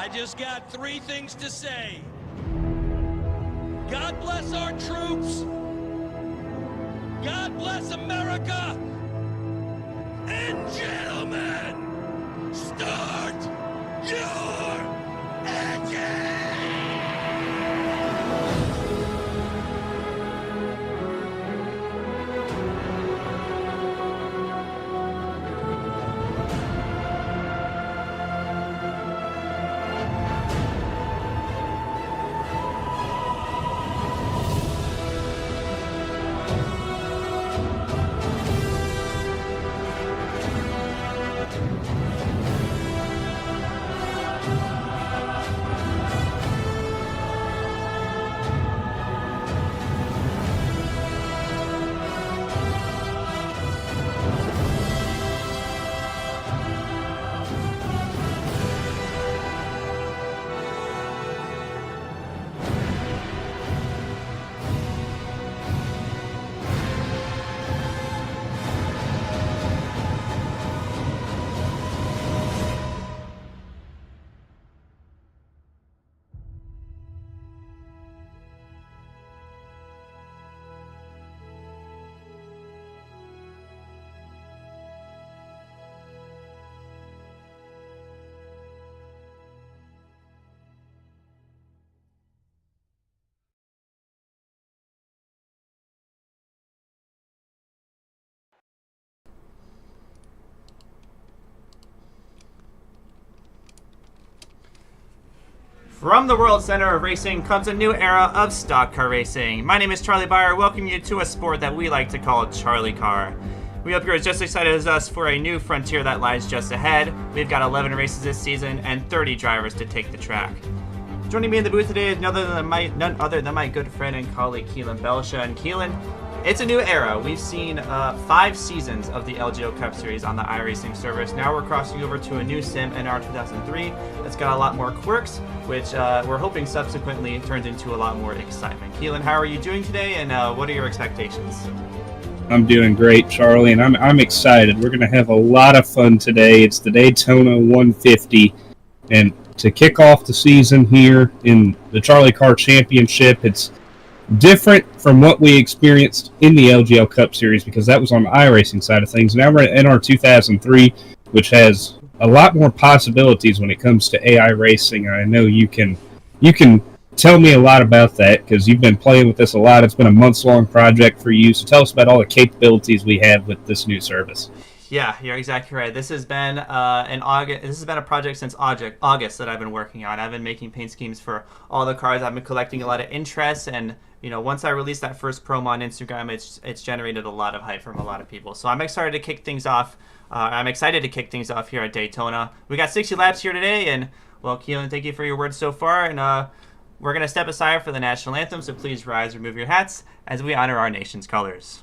I just got three things to say. God bless our troops. God bless America. And gentlemen, start your engine! From the World Center of Racing comes a new era of stock car racing. My name is CharlieCar, welcoming you to a sport that we like to call CharlieCar. We hope you're as just excited as us for a new frontier that lies just ahead. We've got 11 races this season and 30 drivers to take the track. Joining me in the booth today is none other than my good friend and colleague Keelan Belsha. And Keelan, it's a new era. We've seen 5 seasons of the LGO Cup Series on the iRacing service. Now we're crossing over to a new sim, NR 2003, that's got a lot more quirks, which we're hoping subsequently turns into a lot more excitement. Keelan, how are you doing today, and what are your expectations? I'm doing great, Charlie, and I'm excited. We're going to have a lot of fun today. It's the Daytona 150, and to kick off the season here in the CharlieCar Championship, it's different from what we experienced in the LGL Cup Series because that was on the iRacing side of things. Now we're at NR 2003, which has a lot more possibilities when it comes to AI racing. I know you can tell me a lot about that because you've been playing with this a lot. It's been a months-long project for you, so tell us about all the capabilities we have with this new service. Yeah, you're exactly right. This has been a project since August that I've been working on. I've been making paint schemes for all the cars. I've been collecting a lot of interest, and once I released that first promo on Instagram, it's generated a lot of hype from a lot of people. So I'm excited to kick things off. Here at Daytona. We got 60 laps here today, and well, Keelan, thank you for your words so far, and we're gonna step aside for the national anthem. So please rise, remove your hats as we honor our nation's colors.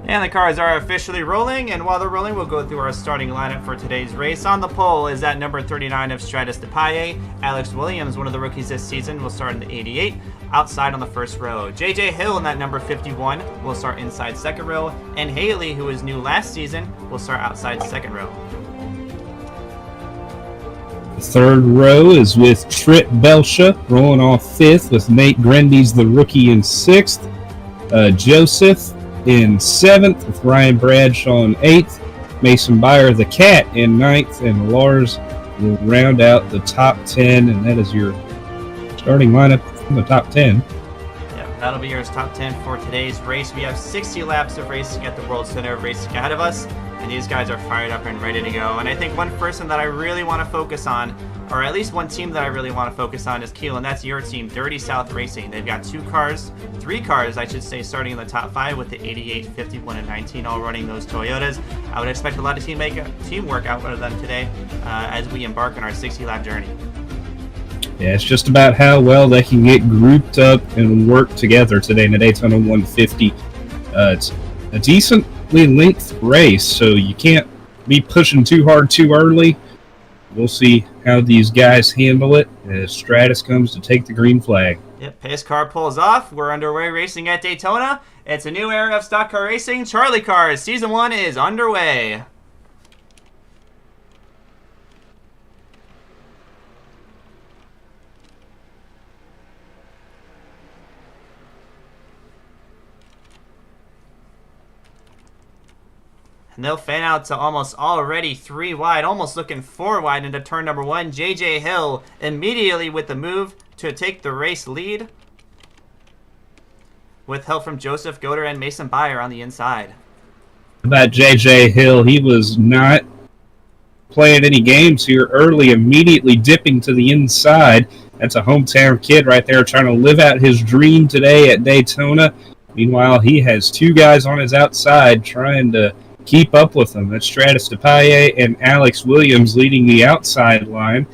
And the cars are officially rolling, and while they're rolling, we'll go through our starting lineup for today's race. On the pole is that number 39 of Stratus DePaye. Alex Williams, one of the rookies this season, will start in the 88, outside on the first row. JJ Hill in that number 51 will start inside second row, and Haley, who is new last season, will start outside second row. The third row is with Trip Belsha, rolling off fifth with Nate Grendy's the rookie in sixth. Joseph in seventh with Ryan Bradshaw in eighth. Mason Byer the Cat in ninth, and Lars will round out the top 10, and that is your starting lineup from the top 10. Yeah, that'll be your top 10 for today's race. We have 60 laps of racing at the World Center of Racing ahead of us, and these guys are fired up and ready to go. And I think one person that I really want to focus on, or at least one team that I really want to focus on, is Keel, and that's your team, Dirty South Racing. They've got three cars, I should say, starting in the top 5 with the 88, 51, and 19 all running those Toyotas. I would expect a lot of teamwork out of them today as we embark on our 60-lap journey. Yeah, it's just about how well they can get grouped up and work together today in the Daytona 150. It's a decently length race, so you can't be pushing too hard too early. We'll see how these guys handle it as Stratus comes to take the green flag. Yep, pace car pulls off. We're underway racing at Daytona. It's a new era of stock car racing. CharlieCar Season 1 is underway. And they'll fan out to almost already 3 wide, almost looking 4 wide into turn number 1. JJ Hill immediately with the move to take the race lead, with help from Joseph Goder and Mason Byer on the inside. About JJ Hill, he was not playing any games here early, immediately dipping to the inside. That's a hometown kid right there trying to live out his dream today at Daytona. Meanwhile, he has 2 guys on his outside trying to keep up with him. That's Stratus DePaye and Alex Williams leading the outside line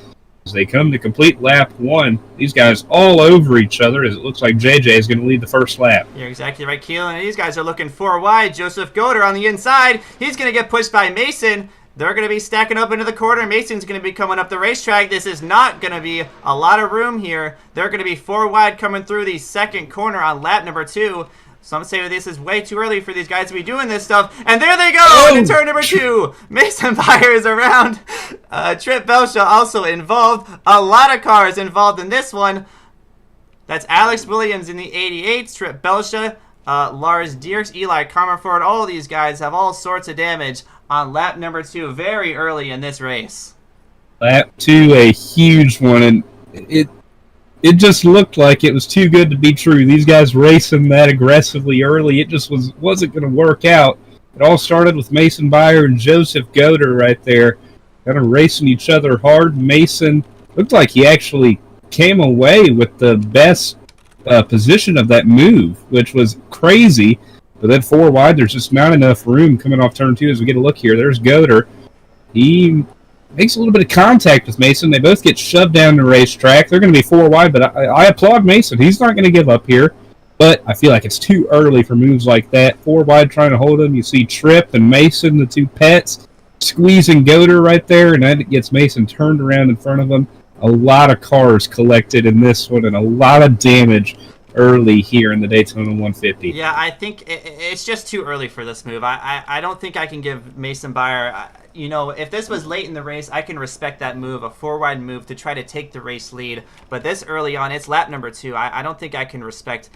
as they come to complete lap 1. These guys all over each other as it looks like JJ is going to lead the first lap. You're exactly right, Keelan. And these guys are looking 4 wide. Joseph Goder on the inside. He's going to get pushed by Mason. They're going to be stacking up into the corner. Mason's going to be coming up the racetrack. This is not going to be a lot of room here. They're going to be 4 wide coming through the second corner on lap number 2. Some say this is way too early for these guys to be doing this stuff. And there they go into turn number 2. Mason Byer is around. Trip Belsha also involved. A lot of cars involved in this one. That's Alex Williams in the 88, Trip Belsha, Lars Dierks, Eli Comerford. All of these guys have all sorts of damage on lap number 2 very early in this race. Lap 2, a huge one, and it just looked like it was too good to be true. These guys racing that aggressively early, it just wasn't going to work out. It all started with Mason Byer and Joseph Goder right there, kind of racing each other hard. Mason looked like he actually came away with the best position of that move, which was crazy. But then 4 wide, there's just not enough room coming off turn 2 as we get a look here. There's Goder. He makes a little bit of contact with Mason. They both get shoved down the racetrack. They're going to be 4 wide, but I applaud Mason. He's not going to give up here. But I feel like it's too early for moves like that. 4 wide trying to hold him. You see Tripp and Mason, the 2 pets, squeezing Goder right there, and that gets Mason turned around in front of him. A lot of cars collected in this one, and a lot of damage early here in the Daytona 150. Yeah, I think it's just too early for this move. I don't think I can give Mason Byer, if this was late in the race, I can respect that move, a 4 wide move to try to take the race lead. But this early on, it's lap number 2. I don't think I can respect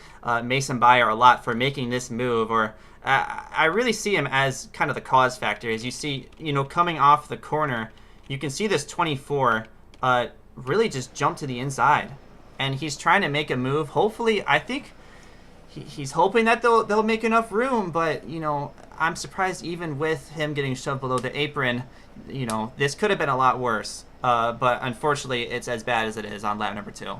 Mason Byer a lot for making this move. Or I really see him as kind of the cause factor. As you see, coming off the corner, you can see this 24 really just jump to the inside. And he's trying to make a move. Hopefully, I think he's hoping that they'll make enough room. But, I'm surprised even with him getting shoved below the apron, this could have been a lot worse. But unfortunately, it's as bad as it is on lap number 2.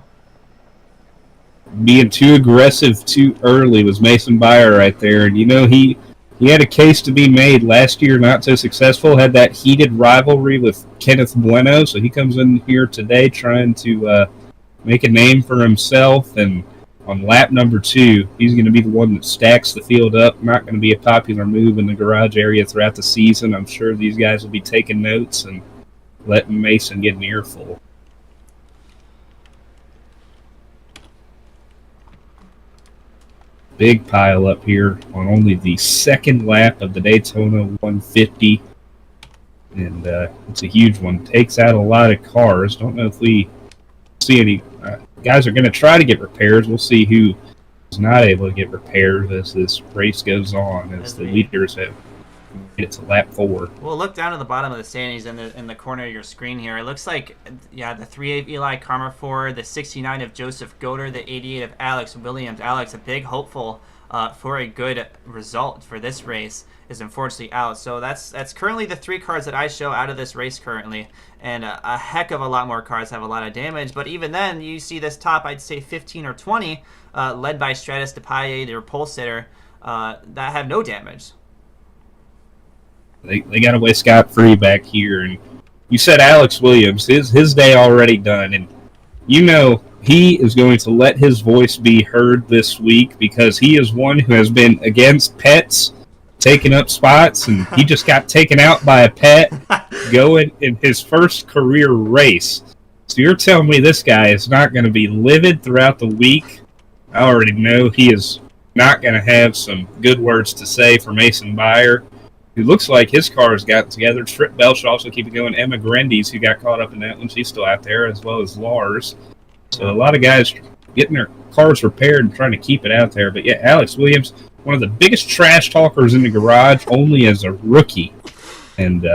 Being too aggressive too early was Mason Byer right there. And, he had a case to be made last year, not so successful, had that heated rivalry with Kenneth Bueno. So he comes in here today trying to make a name for himself, and on lap number 2, he's going to be the one that stacks the field up. Not going to be a popular move in the garage area throughout the season. I'm sure these guys will be taking notes and letting Mason get an earful. Big pile up here on only the second lap of the Daytona 150. And it's a huge one. Takes out a lot of cars. Don't know if we see any. Guys are going to try to get repairs. We'll see who is not able to get repairs as this race goes on, as the leaders have made it to lap 4. Well, look down at the bottom of the standings in the corner of your screen here. It looks like, the 3 of Eli Comerford, the 69 of Joseph Goder, the 88 of Alex Williams. Alex, a big hopeful for a good result for this race, is unfortunately out. So that's currently the 3 cars that I show out of this race currently, and a heck of a lot more cars have a lot of damage. But even then, you see this top, I'd say 15 or 20, led by Stratus DePaille, their pole sitter, that have no damage. They got away scot-free back here, and you said Alex Williams, his day already done, and you know he is going to let his voice be heard this week because he is one who has been against pets taking up spots, and he just got taken out by a pet going in his first career race. So you're telling me this guy is not going to be livid throughout the week? I already know he is not going to have some good words to say for Mason Beyer. It looks like his car has got together. Trip Bell should also keep it going. Emma Grendes, who got caught up in that one, she's still out there, as well as Lars. So a lot of guys getting their cars repaired and trying to keep it out there. But yeah, Alex Williams, one of the biggest trash talkers in the garage, only as a rookie. And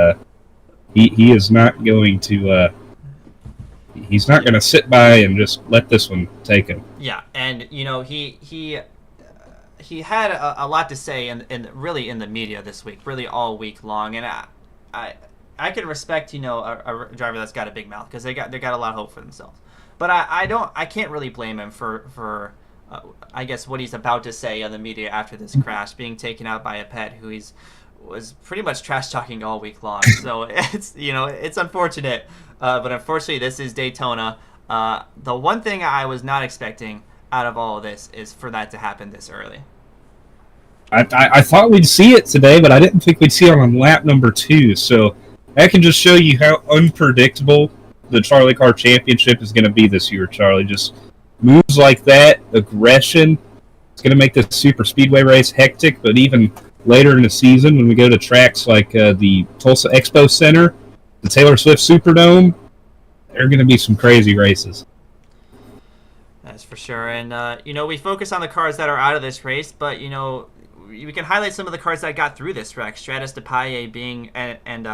he is not going to he's not going to sit by and just let this one take him. Yeah, and he had a lot to say in really in the media this week, really all week long, and I can respect a driver that's got a big mouth because they got a lot of hope for themselves, but I can't really blame him for I guess what he's about to say on the media after this crash, being taken out by a pet who was pretty much trash talking all week long. So it's unfortunate, but unfortunately this is Daytona. The one thing I was not expecting out of all of this is for that to happen this early. I thought we'd see it today, but I didn't think we'd see it on lap number 2. So that can just show you how unpredictable the CharlieCar Championship is going to be this year, Charlie. Just moves like that, aggression. It's going to make this super speedway race hectic, but even later in the season when we go to tracks like the Tulsa Expo Center, the Taylor Swift Superdome, there are going to be some crazy races. That's for sure. And, we focus on the cars that are out of this race, but, we can highlight some of the cars that got through this wreck. Stratus DePaille being and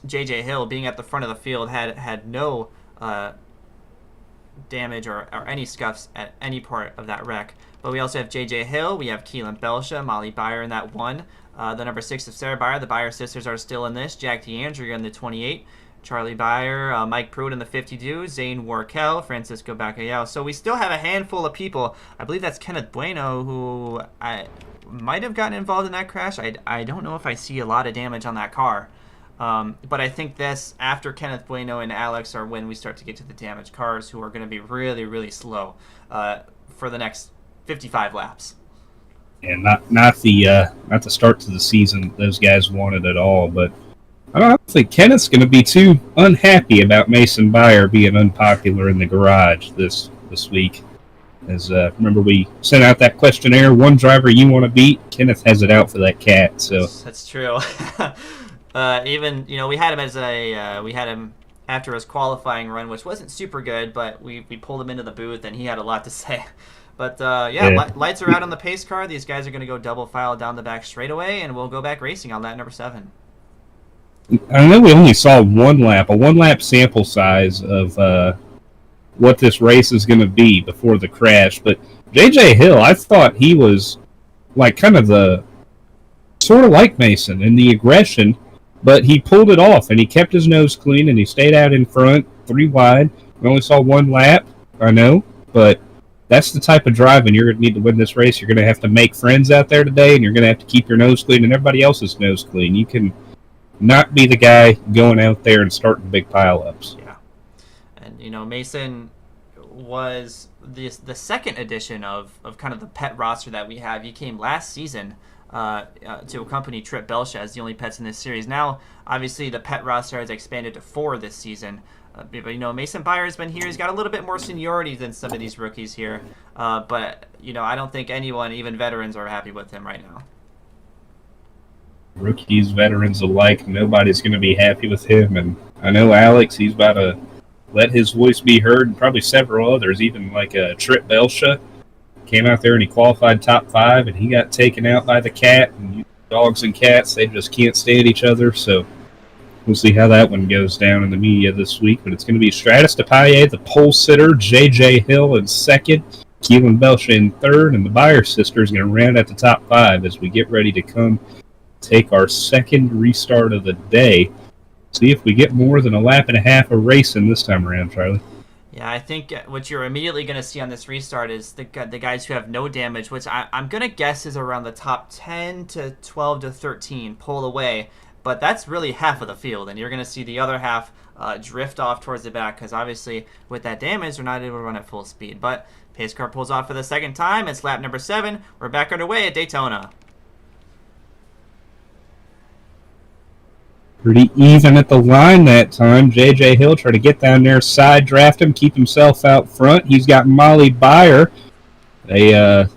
JJ Hill being at the front of the field had no damage or any scuffs at any part of that wreck. But we also have JJ Hill, we have Keelan Belsha, Molly Beyer in that one. The number 6 of Sarah Beyer, the Beyer sisters are still in this. Jack DeAndrea in the 28. Charlie Beyer, Mike Pruitt in the 52, Zane Warkel, Francisco Bacallao. So we still have a handful of people. I believe that's Kenneth Bueno, who I might have gotten involved in that crash. I don't know if I see a lot of damage on that car. But I think this, after Kenneth Bueno and Alex, are when we start to get to the damaged cars, who are going to be really, really slow for the next 55 laps. And not the start to the season those guys wanted at all, but I don't think Kenneth's going to be too unhappy about Mason Beyer being unpopular in the garage this week. As remember, we sent out that questionnaire, one driver you want to beat. Kenneth has it out for that cat. So that's true. Even we had him after his qualifying run, which wasn't super good, but we pulled him into the booth and he had a lot to say. But lights are out on the pace car. These guys are going to go double file down the back straightaway, and we'll go back racing on lap number 7. I know we only saw a one-lap sample size of what this race is going to be before the crash. But J.J. Hill, I thought he was like kind of sort of like Mason in the aggression, but he pulled it off, and he kept his nose clean, and he stayed out in front, 3 wide. We only saw one lap, I know, but that's the type of driving you're going to need to win this race. You're going to have to make friends out there today, and you're going to have to keep your nose clean and everybody else's nose clean. You can not be the guy going out there and starting big pile-ups. Yeah. And, Mason was the second edition of kind of the pet roster that we have. He came last season to accompany Trip Belsha as the only pets in this series. Now, obviously, the pet roster has expanded to 4 this season. But, Mason Byer's been here. He's got a little bit more seniority than some of these rookies here. But, I don't think anyone, even veterans, are happy with him right now. Rookies, veterans alike, nobody's going to be happy with him. And I know Alex, he's about to let his voice be heard, and probably several others, even like Trip Belsha. Came out there and he qualified top 5, and he got taken out by the cat. And dogs and cats, they just can't stand each other. So we'll see how that one goes down in the media this week. But it's going to be Stratus DePaille, the pole sitter, J.J. Hill in second, Keelan Belsha in third, and the Byer sisters going to round out the top 5 as we get ready to come take our second restart of the day. See if we get more than a lap and a half of racing this time around, Charlie. Yeah, I think what you're immediately going to see on this restart is the guys who have no damage, which I'm going to guess is around the top 10 to 12 to 13 pull away. But that's really half of the field, and you're going to see the other half drift off towards the back because obviously with that damage, they're not able to run at full speed. But pace car pulls off for the second time. It's lap number 7. We're back underway at Daytona. Pretty even at the line that time. J.J. Hill tried to get down there, side draft him, keep himself out front. He's got Molly Byer, a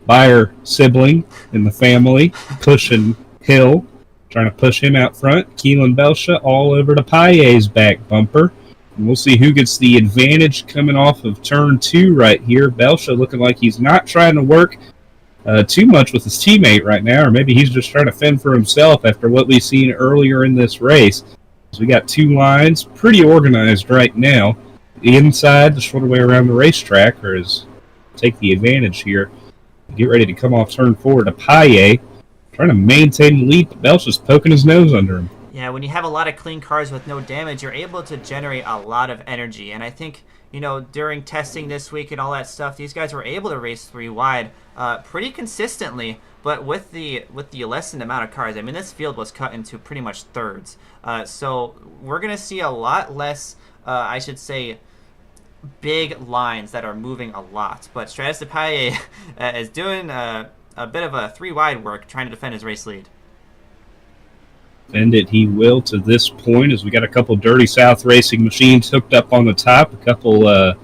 Byer sibling in the family, pushing Hill, trying to push him out front. Keelan Belsha all over to Paille's back bumper. And we'll see who gets the advantage coming off of turn 2 right here. Belsha looking like he's not trying to work too much with his teammate right now, or maybe he's just trying to fend for himself after what we've seen earlier in this race. So we got 2 lines, pretty organized right now. The inside, the shorter way around the racetrack, or is take the advantage here. Get ready to come off turn 4 to Paille, trying to maintain the lead, but Belsha's poking his nose under him. Yeah, when you have a lot of clean cars with no damage, you're able to generate a lot of energy, and I think during testing this week and all that stuff, these guys were able to race 3 wide pretty consistently. But with the lessened amount of cars, I mean, this field was cut into pretty much thirds. So we're going to see a lot less, I should say, big lines that are moving a lot. But Stratus DePaille is doing a bit of a 3 wide work trying to defend his race lead. Defend it he will to this point, as we got a couple Dirty South racing machines hooked up on the top, a couple the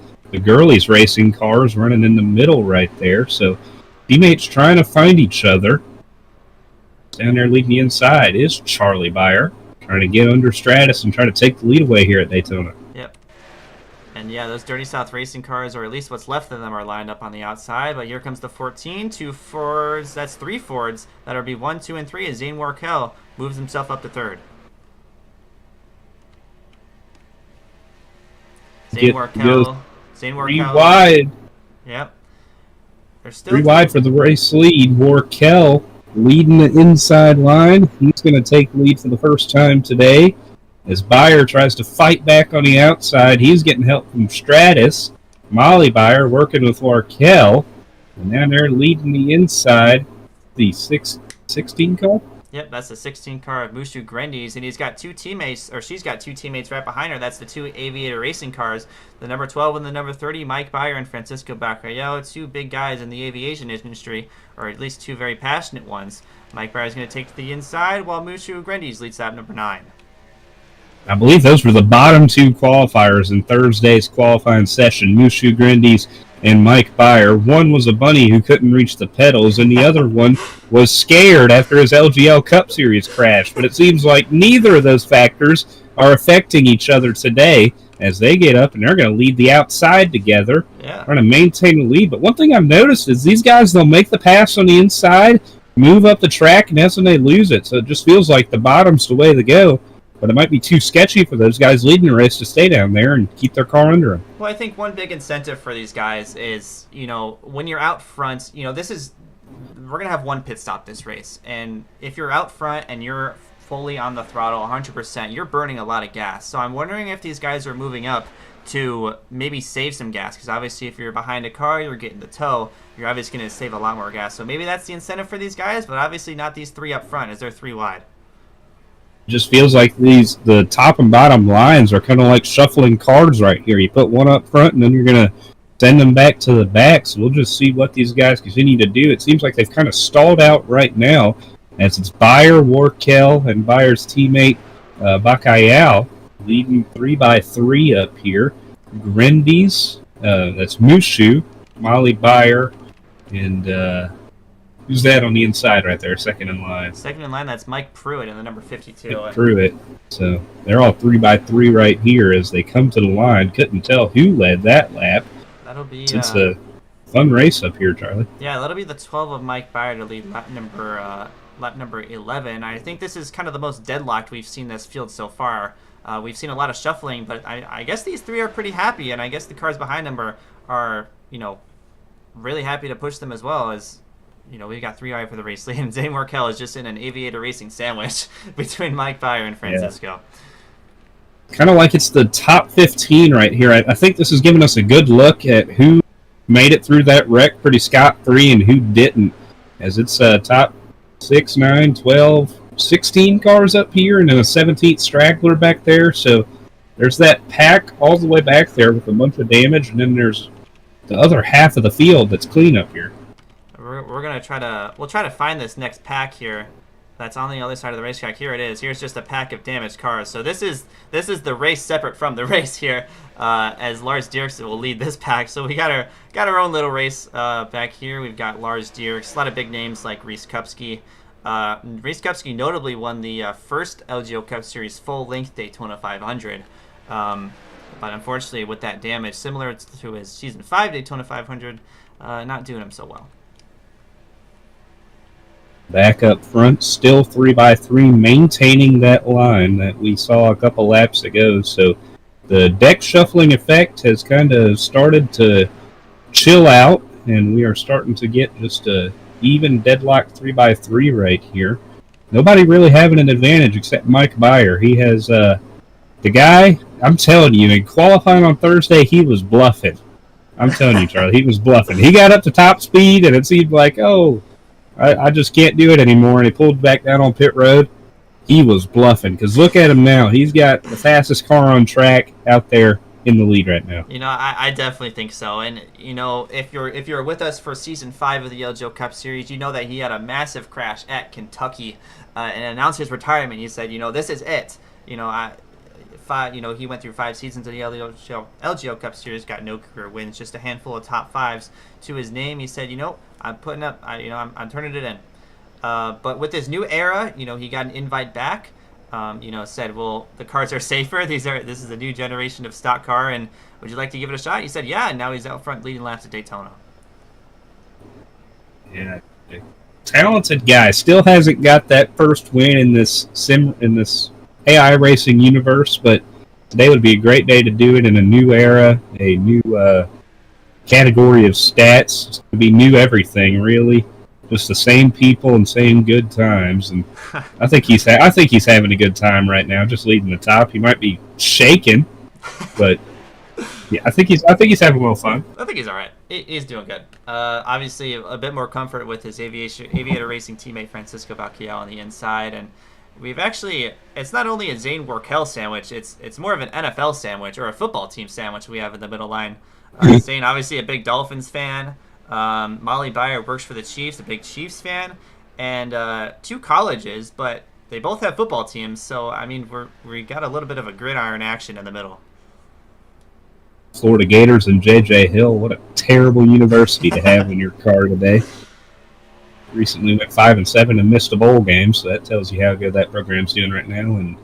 girlies racing cars running in the middle right there. So teammates trying to find each other. Down there leading the inside is Charlie Byer, trying to get under Stratus and try to take the lead away here at Daytona. Yep. And yeah, those Dirty South racing cars, or at least what's left of them, are lined up on the outside. But here comes the 14, 2 Fords, that's 3 Fords. That'll be 1, 2, and 3 as Zane Warkel moves himself up to third. Zane Warkel. 3 wide. Yep. They're still 3 wide for the race lead. Warkel leading the inside line. He's going to take the lead for the first time today. As Byer tries to fight back on the outside, he's getting help from Stratus. Molly Byer working with Warkel. And now they're leading the inside. The 16 car? Yep, that's the 16 car of Mushu Grendies, and he's got 2 teammates, or she's got 2 teammates right behind her. That's the 2 Aviator racing cars, the number 12 and the number 30, Mike Byer and Francisco Bacallo. 2 big guys in the aviation industry, or at least 2 very passionate ones. Mike Byer is going to take to the inside, while Mushu Grendies leads lap number 9. I believe those were the bottom 2 qualifiers in Thursday's qualifying session, Mushu Grendies and Mike Byer. One was a bunny who couldn't reach the pedals, and the other one was scared after his LGL Cup Series crash. But it seems like neither of those factors are affecting each other today as they get up, and they're going to lead the outside together, trying to maintain the lead. But one thing I've noticed is these guys, they'll make the pass on the inside, move up the track, and that's when they lose it. So it just feels like the bottom's the way to go. But it might be too sketchy for those guys leading the race to stay down there and keep their car under them. Well, I think one big incentive for these guys is, when you're out front, we're going to have 1 pit stop this race. And if you're out front and you're fully on the throttle 100%, you're burning a lot of gas. So I'm wondering if these guys are moving up to maybe save some gas. Because obviously if you're behind a car, you're getting the tow, you're obviously going to save a lot more gas. So maybe that's the incentive for these guys, but obviously not these 3 up front as they're 3 wide. Just feels like the top and bottom lines are kind of like shuffling cards right here. You put one up front, and then you're going to send them back to the back. So we'll just see what these guys continue to do. It seems like they've kind of stalled out right now, as it's Bayer, Warkel, and Bayer's teammate Bakayal leading 3x3 up here. Grindy's, that's Mushu, Molly Bayer, and who's that on the inside right there, second in line? Second in line, that's Mike Pruitt in the number 52. Mike Pruitt. So they're all 3x3 right here as they come to the line. Couldn't tell who led that lap. That'll be it's a fun race up here, Charlie. Yeah, that'll be the 12 of Mike Bayer to lead lap number 11. I think this is kind of the most deadlocked we've seen this field so far. We've seen a lot of shuffling, but I guess these three are pretty happy, and I guess the cars behind them are really happy to push them as well. As we got 3i for the race lead, and Zane Warkel is just in an Aviator Racing sandwich between Mike Bayer and Francisco. Yeah. Kind of like it's the top 15 right here. I think this is giving us a good look at who made it through that wreck pretty scot-free and who didn't, as it's top 6, 9, 12, 16 cars up here, and then a 17th straggler back there. So there's that pack all the way back there with a bunch of damage, and then there's the other half of the field that's clean up here. We're gonna try to find this next pack here. That's on the other side of the racetrack. Here it is. Here's just a pack of damaged cars. So this is the race separate from the race here, as Lars Dierks will lead this pack. So we got our own little race back here. We've got Lars Dierks, a lot of big names like Reese Kupski. Reese Kupski notably won the first LGO Cup Series full-length Daytona 500. But unfortunately, with that damage, similar to his Season 5 Daytona 500, not doing him so well. Back up front, still 3x3, maintaining that line that we saw a couple laps ago. So the deck shuffling effect has kind of started to chill out, and we are starting to get just a even deadlocked 3x3 right here. Nobody really having an advantage except Mike Bayer. He has the guy, I'm telling you, in qualifying on Thursday, he was bluffing. I'm telling you, Charlie, he was bluffing. He got up to top speed, and it seemed like, I just can't do it anymore, and he pulled back down on pit road. He was bluffing, because look at him now. He's got the fastest car on track out there in the lead right now. I definitely think so. And, if you're with us for Season 5 of the LGO Cup Series, you know that he had a massive crash at Kentucky and announced his retirement. He said, this is it. He went through 5 seasons of the LGO Cup Series, got no career wins, just a handful of top 5s to his name. He said, I'm putting up, I'm turning it in. But with this new era, he got an invite back. Said, well, the cars are safer. This is a new generation of stock car, and would you like to give it a shot? He said, yeah, and now he's out front leading laps at Daytona. Yeah, talented guy. Still hasn't got that first win in this AI racing universe, but today would be a great day to do it in a new era, a new category of stats. It's going to be new everything, really. Just the same people and same good times, and I think he's having a good time right now, just leading the top. He might be shaking, but yeah, I think he's having a little fun. I think he's all right. He's doing good. Obviously, a bit more comfort with his Aviator Racing teammate Francisco Bakayal on the inside, and it's not only a Zane Warkel sandwich, it's more of an NFL sandwich or a football team sandwich we have in the middle line. Zane, obviously a big Dolphins fan. Molly Bayer works for the Chiefs, a big Chiefs fan, and 2 colleges, but they both have football teams, so we got a little bit of a gridiron action in the middle. Florida Gators and J.J. Hill, what a terrible university to have in your car today. Recently went 5-7 and missed a bowl game, so that tells you how good that program's doing right now. And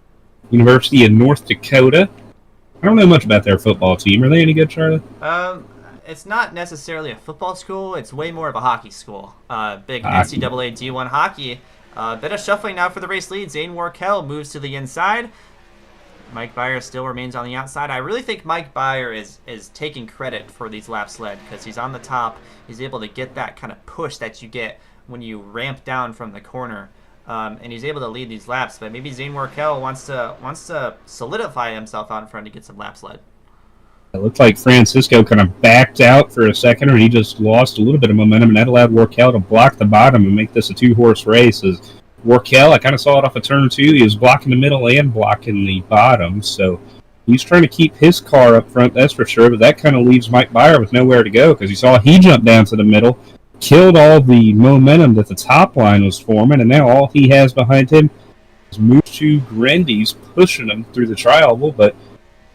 University of North Dakota, I don't know much about their football team. Are they any good, Charlie? It's not necessarily a football school. It's way more of a hockey school. Big NCAA D1 hockey. Bit of shuffling now for the race lead. Zane Warkel moves to the inside. Mike Bayer still remains on the outside. I really think Mike Bayer is taking credit for these laps led because he's on the top. He's able to get that kind of push that you get when you ramp down from the corner. And he's able to lead these laps. But maybe Zane Warkel wants to solidify himself out in front to get some laps led. It looked like Francisco kind of backed out for a second, or he just lost a little bit of momentum, and that allowed Warkel to block the bottom and make this a 2-horse race. As Warkel, I kind of saw it off of turn 2. He was blocking the middle and blocking the bottom, so He's trying to keep his car up front, that's for sure, but that kind of leaves Mike Byer with nowhere to go because you saw he jumped down to the middle, killed all the momentum that the top line was forming, and now all he has behind him is Mushu Grandi's pushing him through the tri-oval, but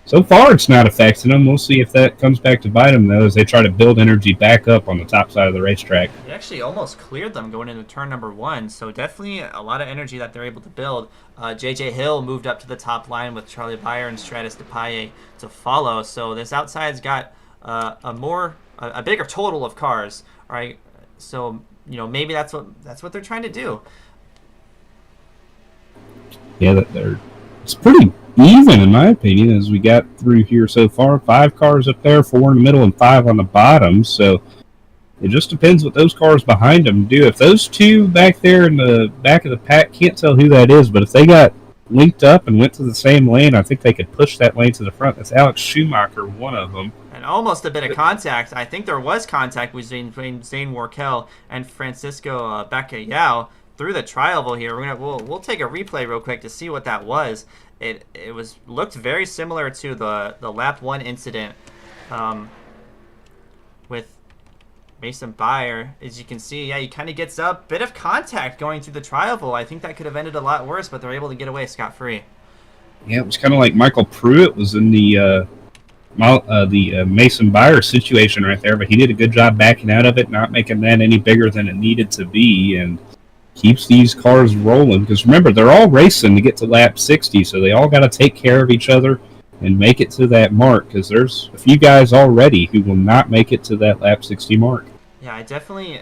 so far it's not affecting him. We'll see if that comes back to bite him, though, as they try to build energy back up on the top side of the racetrack. He actually almost cleared them going into turn number 1, so definitely a lot of energy that they're able to build. JJ Hill moved up to the top line with Charlie Byer and Stratus DePaye to follow, so this outside's got a bigger total of cars, all right? So, you know, maybe that's what they're trying to do. Yeah, it's pretty even, in my opinion, as we got through here so far. 5 cars up there, 4 in the middle, and 5 on the bottom. So it just depends what those cars behind them do. If those 2 back there in the back of the pack, can't tell who that is, but if they got linked up and went to the same lane, I think they could push that lane to the front. That's Alex Schumacher, one of them. And almost a bit of contact. I think there was contact between Zane Workel and Francisco Bacallao through the tri-oval here. We'll take a replay real quick to see what that was. It looked very similar to the lap 1 incident with Mason Byer. As you can see, yeah, he kind of gets up, bit of contact going through the tri-oval. I think that could have ended a lot worse, but they're able to get away scot-free. Yeah, it was kind of like Michael Pruitt was in the Mason Byer situation right there, but he did a good job backing out of it, not making that any bigger than it needed to be, and keeps these cars rolling. Because remember, they're all racing to get to lap 60, so they all got to take care of each other and make it to that mark, because there's a few guys already who will not make it to that lap 60 mark. Yeah, I definitely...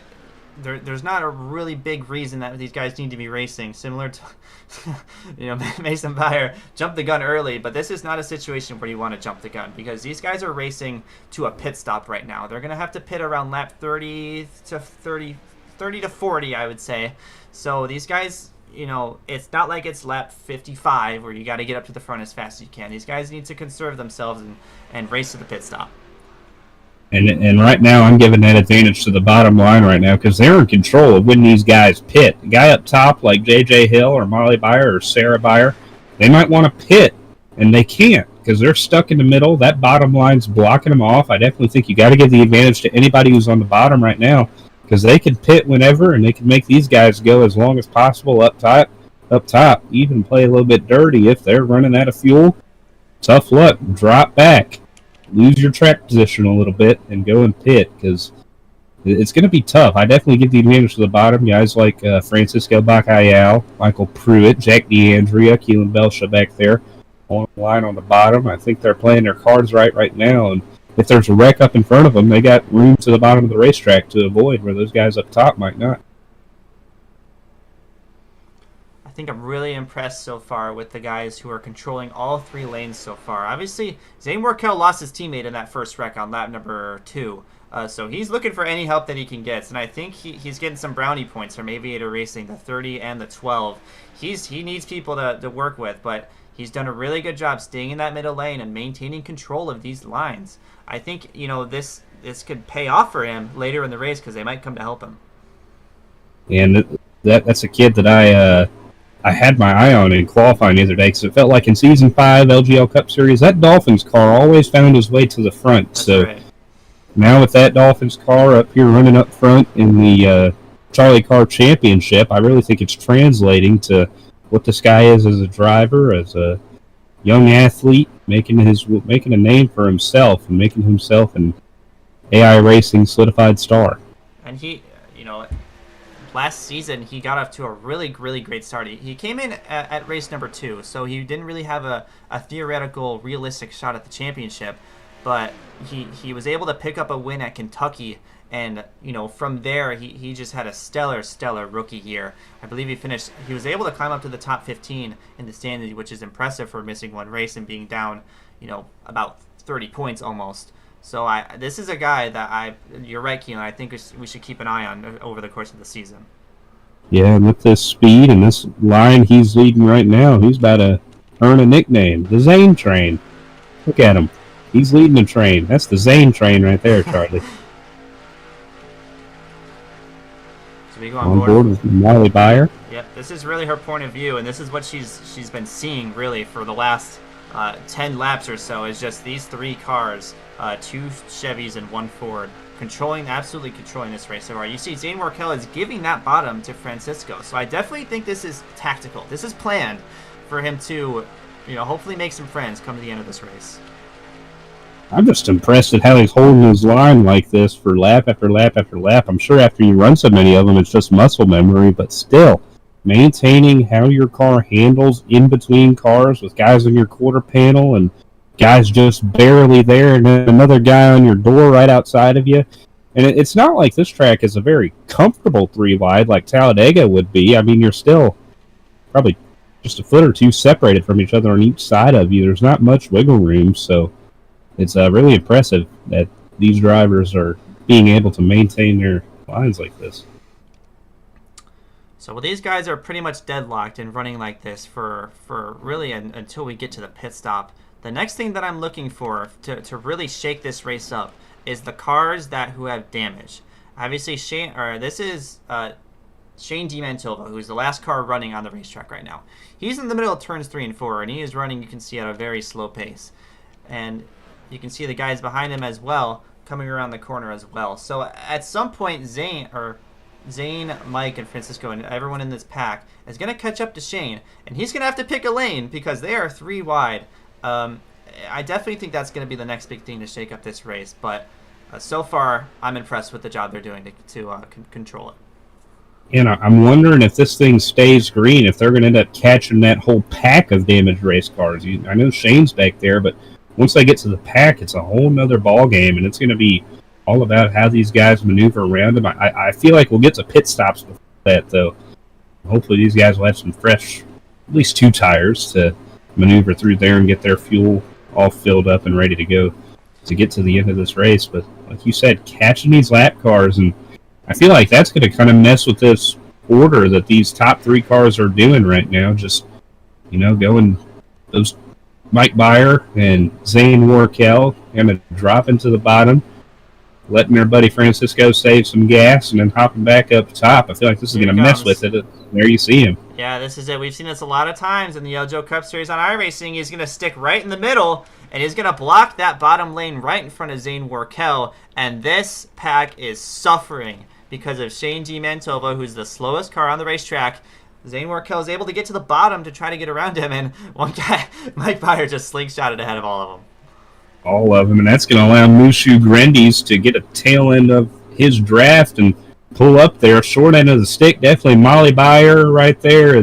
There's not a really big reason that these guys need to be racing, similar to Mason Byer jumped the gun early, but this is not a situation where you want to jump the gun, because these guys are racing to a pit stop right now. They're going to have to pit around lap 30 to 40, I would say. So these guys, it's not like it's lap 55 where you got to get up to the front as fast as you can. These guys need to conserve themselves and race to the pit stop. And right now, I'm giving that advantage to the bottom line right now because they're in control of when these guys pit. The guy up top, like J.J. Hill or Molly Byer or Sarah Byer, they might want to pit, and they can't because they're stuck in the middle. That bottom line's blocking them off. I definitely think you got to give the advantage to anybody who's on the bottom right now because they can pit whenever, and they can make these guys go as long as possible up top, even play a little bit dirty if they're running out of fuel. Tough luck. Drop back. Lose your track position a little bit and go and pit because it's going to be tough. I definitely give the advantage to the bottom. Guys like Francisco Bacallao, Michael Pruitt, Jack DeAndrea, Keelan Belsha back there on the line on the bottom. I think they're playing their cards right now. And if there's a wreck up in front of them, they got room to the bottom of the racetrack to avoid where those guys up top might not. I think I'm really impressed so far with the guys who are controlling all 3 lanes so far. Obviously, Zane Workel lost his teammate in that first wreck on lap number 2. So he's looking for any help that he can get. And I think he's getting some brownie points from Aviator Racing, the 30 and the 12. He needs people to work with, but he's done a really good job staying in that middle lane and maintaining control of these lines. I think, this could pay off for him later in the race because they might come to help him. And that's a kid that I had my eye on in qualifying the other day because it felt like in Season 5 LGL Cup Series, that Dolphins car always found his way to the front. That's so right. Now with that Dolphins car up here running up front in the CharlieCar Championship, I really think it's translating to what this guy is as a driver, as a young athlete, making a name for himself and making himself an AI Racing solidified star. And he, last season he got off to a really, really great start. He came in at race number 2, so he didn't really have a theoretical, realistic shot at the championship. But he was able to pick up a win at Kentucky, and from there he just had a stellar rookie year. I believe he was able to climb up to the top 15 in the standings, which is impressive for missing one race and being down about 30 points almost. So this is a guy that you're right, Keelan, I think we should keep an eye on over the course of the season. Yeah, and with this speed and this line he's leading right now, he's about to earn a nickname, the Zane Train. Look at him. He's leading the train. That's the Zane Train right there, Charlie. So we go on board with Molly Byer. Yep, this is really her point of view, and this is what she's been seeing really for the last 10 laps or so is just these 3 cars, 2 Chevys and 1 Ford, absolutely controlling this race so far. You see Zane Warkel is giving that bottom to Francisco, so I definitely think this is tactical. This is planned for him to, hopefully make some friends come to the end of this race. I'm just impressed at how he's holding his line like this for lap after lap after lap. I'm sure after you run so many of them, it's just muscle memory, but still, maintaining how your car handles in between cars with guys on your quarter panel and guys just barely there and then another guy on your door right outside of you. And it's not like this track is a very comfortable 3 wide like Talladega would be. I mean, you're still probably just a foot or two separated from each other on each side of you. There's not much wiggle room, so it's really impressive that these drivers are being able to maintain their lines like this. So these guys are pretty much deadlocked and running like this for really until we get to the pit stop. The next thing that I'm looking for to really shake this race up is the cars who have damage. Obviously, this is Shane DiMantillo, who's the last car running on the racetrack right now. He's in the middle of turns 3 and 4, and he is running, you can see, at a very slow pace. And you can see the guys behind him as well, coming around the corner as well. So at some point, Zane, Mike, and Francisco, and everyone in this pack is going to catch up to Shane, and he's going to have to pick a lane because they are 3 wide. I definitely think that's going to be the next big thing to shake up this race, but so far, I'm impressed with the job they're doing to control it. And I'm wondering if this thing stays green, if they're going to end up catching that whole pack of damaged race cars. I know Shane's back there, but once they get to the pack, it's a whole nother ball game, and it's going to be all about how these guys maneuver around them. I feel like we'll get to pit stops before that, though. Hopefully these guys will have some fresh, at least 2 tires to maneuver through there and get their fuel all filled up and ready to go to get to the end of this race. But like you said, catching these lap cars, and I feel like that's going to kind of mess with this order that these top 3 cars are doing right now. Just, going those Mike Byer and Zane Warkel kind of dropping to the bottom, letting their buddy Francisco save some gas, and then hopping back up top. I feel like this is going to mess with it. There you see him. Yeah, this is it. We've seen this a lot of times in the Yojo Cup Series on iRacing. He's going to stick right in the middle, and he's going to block that bottom lane right in front of Zane Warkel, and this pack is suffering because of Shane DiMantillo, who's the slowest car on the racetrack. Zane Warkel is able to get to the bottom to try to get around him, and one guy, Mike Byer, just slingshotted ahead of all of them. All of them, and that's going to allow Mushu Grendies to get a tail end of his draft and pull up there. Short end of the stick, definitely Molly Byer right there.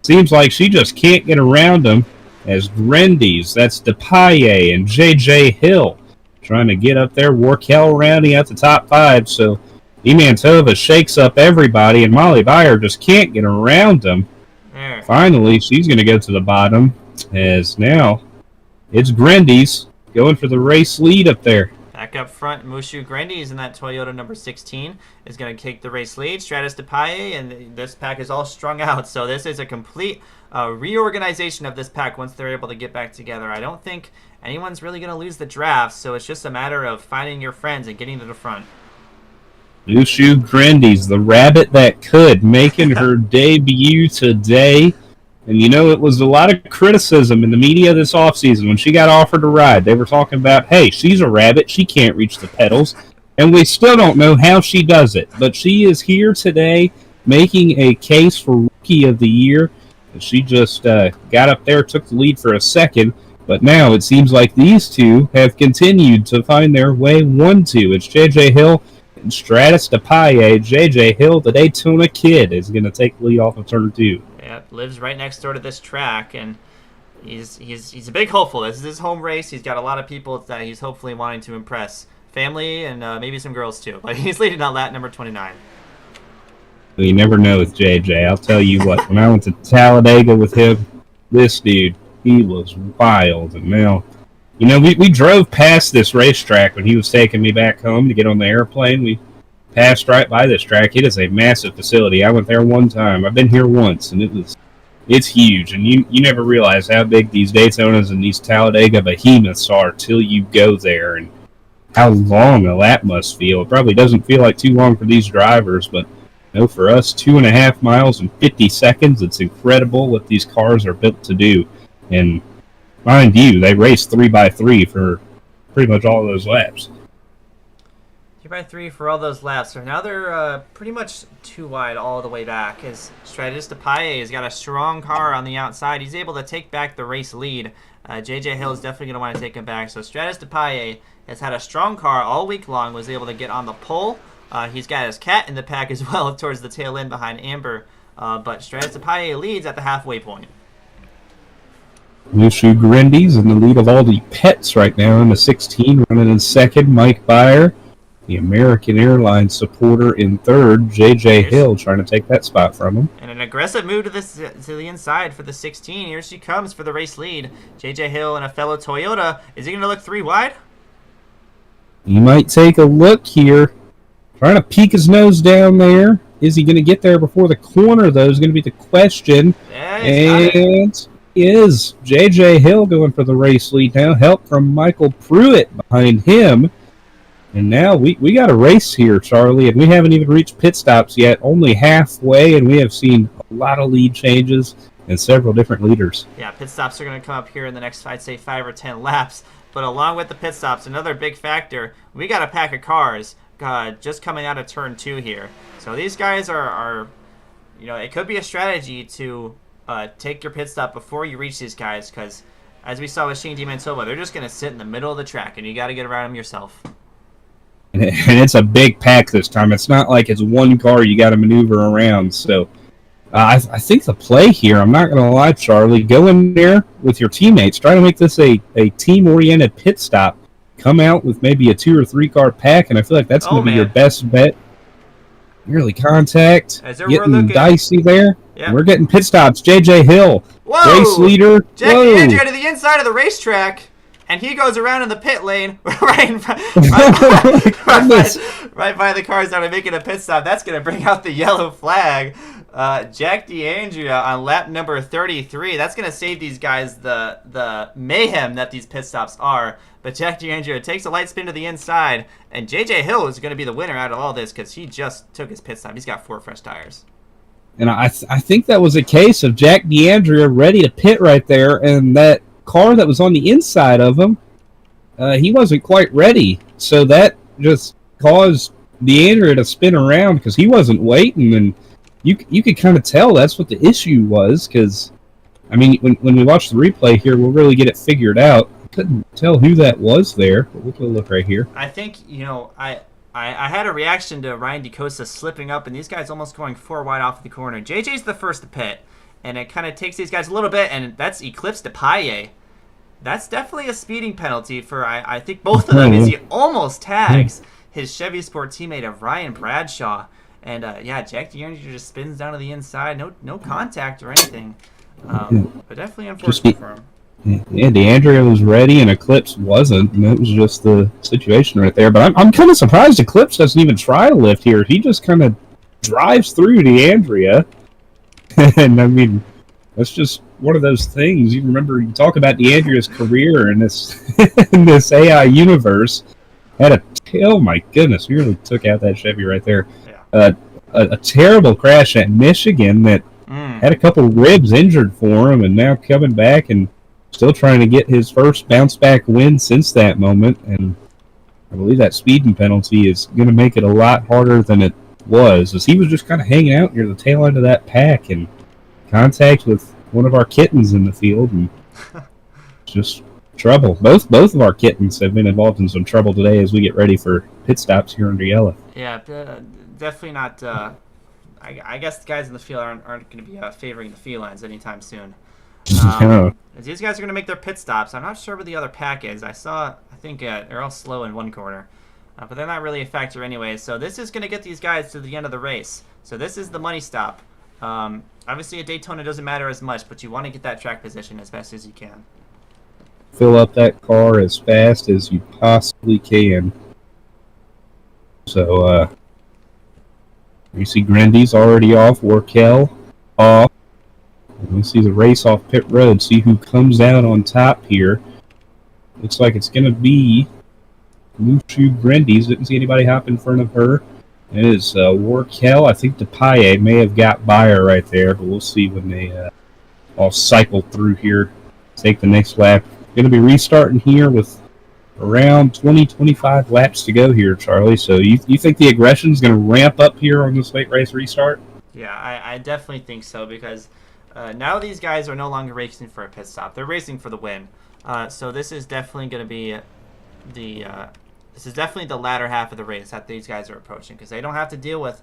Seems like she just can't get around him as Grendies, that's DePaye and J.J. Hill trying to get up there. Warkel rounding out the top 5, so Imantova shakes up everybody, and Molly Byer just can't get around him. Finally, she's going to go to the bottom, as now it's Grendies going for the race lead up there. Back up front, Mushu Grendies in that Toyota number 16 is going to take the race lead. Stratus DePaye, and this pack is all strung out, so this is a complete reorganization of this pack once they're able to get back together. I don't think anyone's really going to lose the draft, so it's just a matter of finding your friends and getting to the front. Mushu Grendies, the rabbit that could, making her debut today. And it was a lot of criticism in the media this offseason when she got offered a ride. They were talking about, hey, she's a rabbit, she can't reach the pedals. And we still don't know how she does it. But she is here today making a case for Rookie of the Year. She just got up there, took the lead for a second. But now it seems like these two have continued to find their way 1-2. It's J.J. Hill and Stratus DePaye. J.J. Hill, the Daytona kid, is going to take the lead off of turn 2. Yep, lives right next door to this track, and he's a big hopeful. This is his home race. He's got a lot of people that he's hopefully wanting to impress. Family and maybe some girls too. But he's leading on lap number 29. You never know with JJ. I'll tell you what, when I went to Talladega with him, this dude, he was wild. And now, we drove past this racetrack when he was taking me back home to get on the airplane. We passed right by this track. It is a massive facility. I went there one time. I've been here once, and it's huge. And you never realize how big these Daytonas and these Talladega behemoths are till you go there, and how long a lap must feel. It probably doesn't feel like too long for these drivers, but for us, 2.5 miles in 50 seconds, it's incredible what these cars are built to do. And mind you, they raced 3x3 for pretty much all of those laps. 3x3 for all those laps. So now they're pretty much too wide all the way back. As Stratus DePaille has got a strong car on the outside, he's able to take back the race lead. JJ Hill is definitely going to want to take him back. So Stratus DePaille has had a strong car all week long, was able to get on the pole. He's got his cat in the pack as well towards the tail end behind Amber. But Stratus DePaille leads at the halfway point. Mushu Grindy's in the lead of all the pets right now in the 16, running in second. Mike Byer, the American Airlines supporter, in third. JJ Hill trying to take that spot from him. And an aggressive move to the inside for the 16. Here she comes for the race lead. JJ Hill and a fellow Toyota. Is he going to look 3 wide? He might take a look here. Trying to peek his nose down there. Is he going to get there before the corner, though, is going to be the question. Yeah, and is JJ Hill going for the race lead now. Help from Michael Pruitt behind him. And now we got a race here, Charlie, and we haven't even reached pit stops yet. Only halfway, and we have seen a lot of lead changes and several different leaders. Yeah, pit stops are going to come up here in the next, I'd say, 5 or 10 laps. But along with the pit stops, another big factor, we got a pack of cars just coming out of turn 2 here. So these guys are it could be a strategy to take your pit stop before you reach these guys, because as we saw with Shane DiMantola, they're just going to sit in the middle of the track, and you got to get around them yourself. And it's a big pack this time. It's not like it's one car you got to maneuver around. So I think the play here, I'm not going to lie, Charlie, go in there with your teammates. Try to make this a team-oriented pit stop. Come out with maybe a 2 or 3 car pack, and I feel like that's going to be your best bet. Nearly contact. Getting dicey there. Yep. We're getting pit stops. JJ Hill, whoa! Race leader. Jackie Andrea to the inside of the racetrack. And he goes around in the pit lane right by the cars that are making a pit stop. That's going to bring out the yellow flag. Jack DeAndrea on lap number 33. That's going to save these guys the mayhem that these pit stops are. But Jack DeAndrea takes a light spin to the inside. And JJ Hill is going to be the winner out of all this because he just took his pit stop. He's got 4 fresh tires. And I think that was a case of Jack DeAndrea ready to pit right there, and that car that was on the inside of him, he wasn't quite ready. So that just caused DeAndrea to spin around because he wasn't waiting, and you could kind of tell that's what the issue was, because, I mean, when we watch the replay here, we'll really get it figured out. I couldn't tell who that was there, but we'll go look right here. I think, I had a reaction to Ryan DeCosta slipping up, and these guys almost going 4 wide off the corner. JJ's the first to pit, and it kind of takes these guys a little bit, and that's Eclipse DePaille. That's definitely a speeding penalty for, I think, both of them, as he almost tags his Chevy Sport teammate of Ryan Bradshaw. And, Jack DeAndrea just spins down to the inside. No contact or anything. But definitely unfortunate for him. Yeah, DeAndrea was ready and Eclipse wasn't, and that was just the situation right there. But I'm kind of surprised Eclipse doesn't even try to lift here. He just kind of drives through DeAndrea. And, I mean, that's just one of those things. You remember, you talk about DeAndrea's career in this in this AI universe. Oh my goodness, we really took out that Chevy right there. Yeah. A terrible crash at Michigan that had a couple ribs injured for him, and now coming back and still trying to get his first bounce-back win since that moment. And I believe that speeding penalty is going to make it a lot harder than it was, as he was just kind of hanging out near the tail end of that pack and contact with one of our kittens in the field, and just trouble. Both of our kittens have been involved in some trouble today as we get ready for pit stops here under yellow. Yeah, definitely not. I guess the guys in the field aren't going to be favoring the felines anytime soon. These guys are going to make their pit stops. I'm not sure where the other pack is. I think they're all slow in one corner. But they're not really a factor anyway. So this is going to get these guys to the end of the race. So this is the money stop. Obviously at Daytona doesn't matter as much, but you want to get that track position as best as you can. Fill up that car as fast as you possibly can. So, you see Grindy's already off, Workel off. We see the race off pit road, see who comes out on top here. Looks like it's going to be Mushu Grindy's. Didn't see anybody hop in front of her. It is Workel. I think DePaille may have got by her right there, but we'll see when they all cycle through here take the next lap. Going to be restarting here with around 20-25 laps to go here, Charlie. So you think the aggression is going to ramp up here on this late race restart? Yeah, I definitely think so, because now these guys are no longer racing for a pit stop. They're racing for the win. So this is definitely going to be the latter half of the race that these guys are approaching, because they don't have to deal with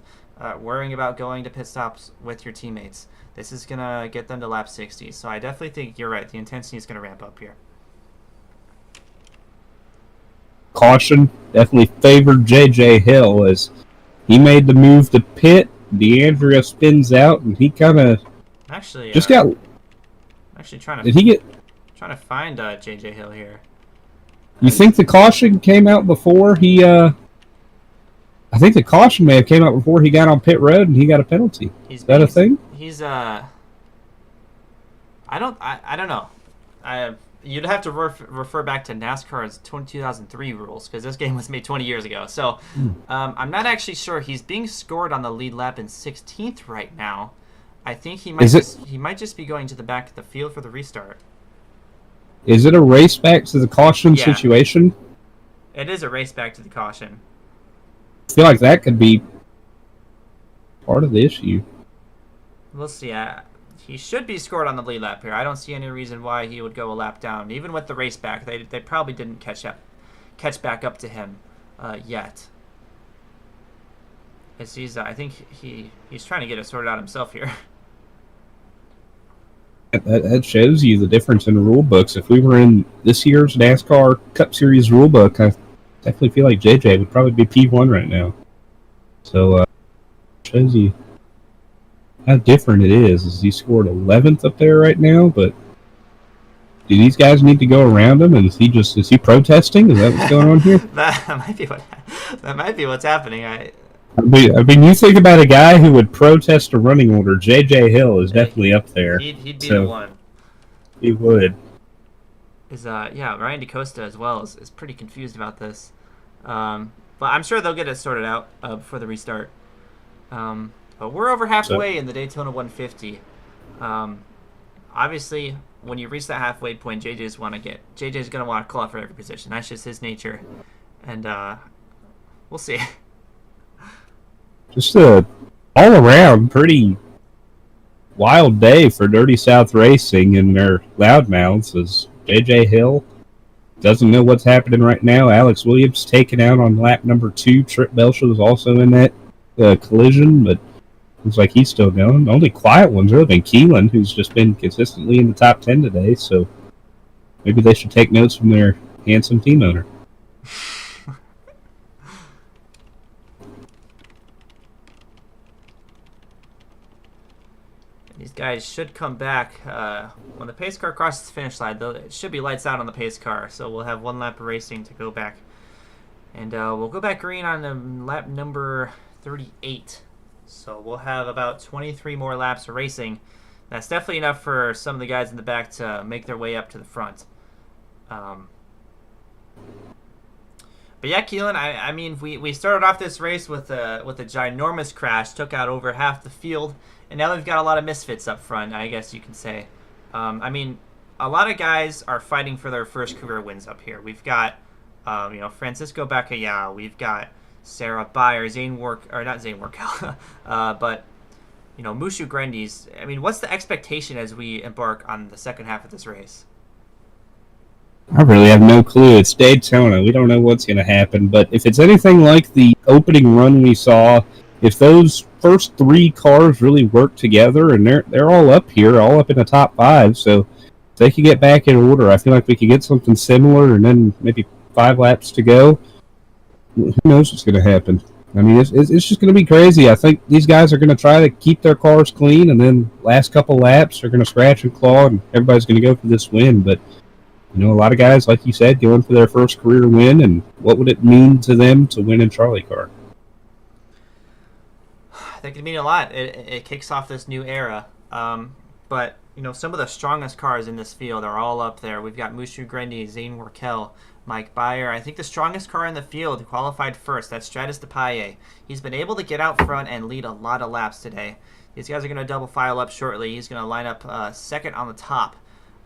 worrying about going to pit stops with your teammates. This is going to get them to lap 60. So I definitely think you're right. The intensity is going to ramp up here. Caution definitely favored J.J. Hill as he made the move to pit. DeAndrea spins out, and he kind of actually trying to find J.J. Hill here. You think the caution came out before he? I think the caution may have came out before he got on pit road and he got a penalty. Is that a thing? He's I don't know. You'd have to refer back to NASCAR's 2003 rules, because this game was made 20 years ago. So I'm not actually sure. He's being scored on the lead lap in 16th right now. I think he might just be going to the back of the field for the restart. Is it a race back to the caution situation? It is a race back to the caution. I feel like that could be part of the issue. We'll see. He should be scored on the lead lap here. I don't see any reason why he would go a lap down. Even with the race back, they probably didn't catch back up to him yet. As I think he's trying to get it sorted out himself here. That shows you the difference in the rule books. If we were in this year's NASCAR Cup Series rule book, I definitely feel like JJ would probably be P1 right now. So shows you how different it is. He scored 11th up there right now, but do these guys need to go around him? And is he protesting? Is that what's going on here? that might be what's happening. I mean, you think about a guy who would protest a running order. J.J. Hill is definitely up there. He'd be the one. He would. Ryan DaCosta as well is pretty confused about this. But I'm sure they'll get it sorted out before the restart. But we're over halfway in the Daytona 150. Obviously, when you reach that halfway point, JJ's going to want to call out for every position. That's just his nature. And we'll see. Just a all-around pretty wild day for Dirty South Racing and their loudmouths, as J.J. Hill doesn't know what's happening right now. Alex Williams taken out on lap number 2. Trip Belcher was also in that collision, but looks like he's still going. The only quiet one's really been Keelan, who's just been consistently in the top 10 today, so maybe they should take notes from their handsome team owner. These guys should come back when the pace car crosses the finish line. It should be lights out on the pace car, so we'll have one lap of racing to go back. And we'll go back green on lap number 38. So we'll have about 23 more laps of racing. That's definitely enough for some of the guys in the back to make their way up to the front. But yeah, Keelan, I mean, we started off this race with a ginormous crash, took out over half the field, and now we've got a lot of misfits up front, I guess you can say. I mean, a lot of guys are fighting for their first career wins up here. We've got, Francisco Bacallao, we've got Sarah Bayer, but, Mushu Grendies. I mean, what's the expectation as we embark on the second half of this race? I really have no clue. It's Daytona. We don't know what's going to happen. But if it's anything like the opening run we saw, if those first 3 cars really work together, and they're all up here, all up in the top 5, so if they could get back in order, I feel like we could get something similar, and then maybe 5 laps to go. Who knows what's going to happen? I mean, it's just going to be crazy. I think these guys are going to try to keep their cars clean, and then last couple laps are going to scratch and claw, and everybody's going to go for this win. But a lot of guys, like you said, going for their first career win, and what would it mean to them to win in CharlieCar? I think it'd mean a lot. It kicks off this new era. But, some of the strongest cars in this field are all up there. We've got Mushu Grendy, Zane Workel, Mike Bayer. I think the strongest car in the field qualified first. That's Stratus DePaye. He's been able to get out front and lead a lot of laps today. These guys are going to double file up shortly. He's going to line up second on the top,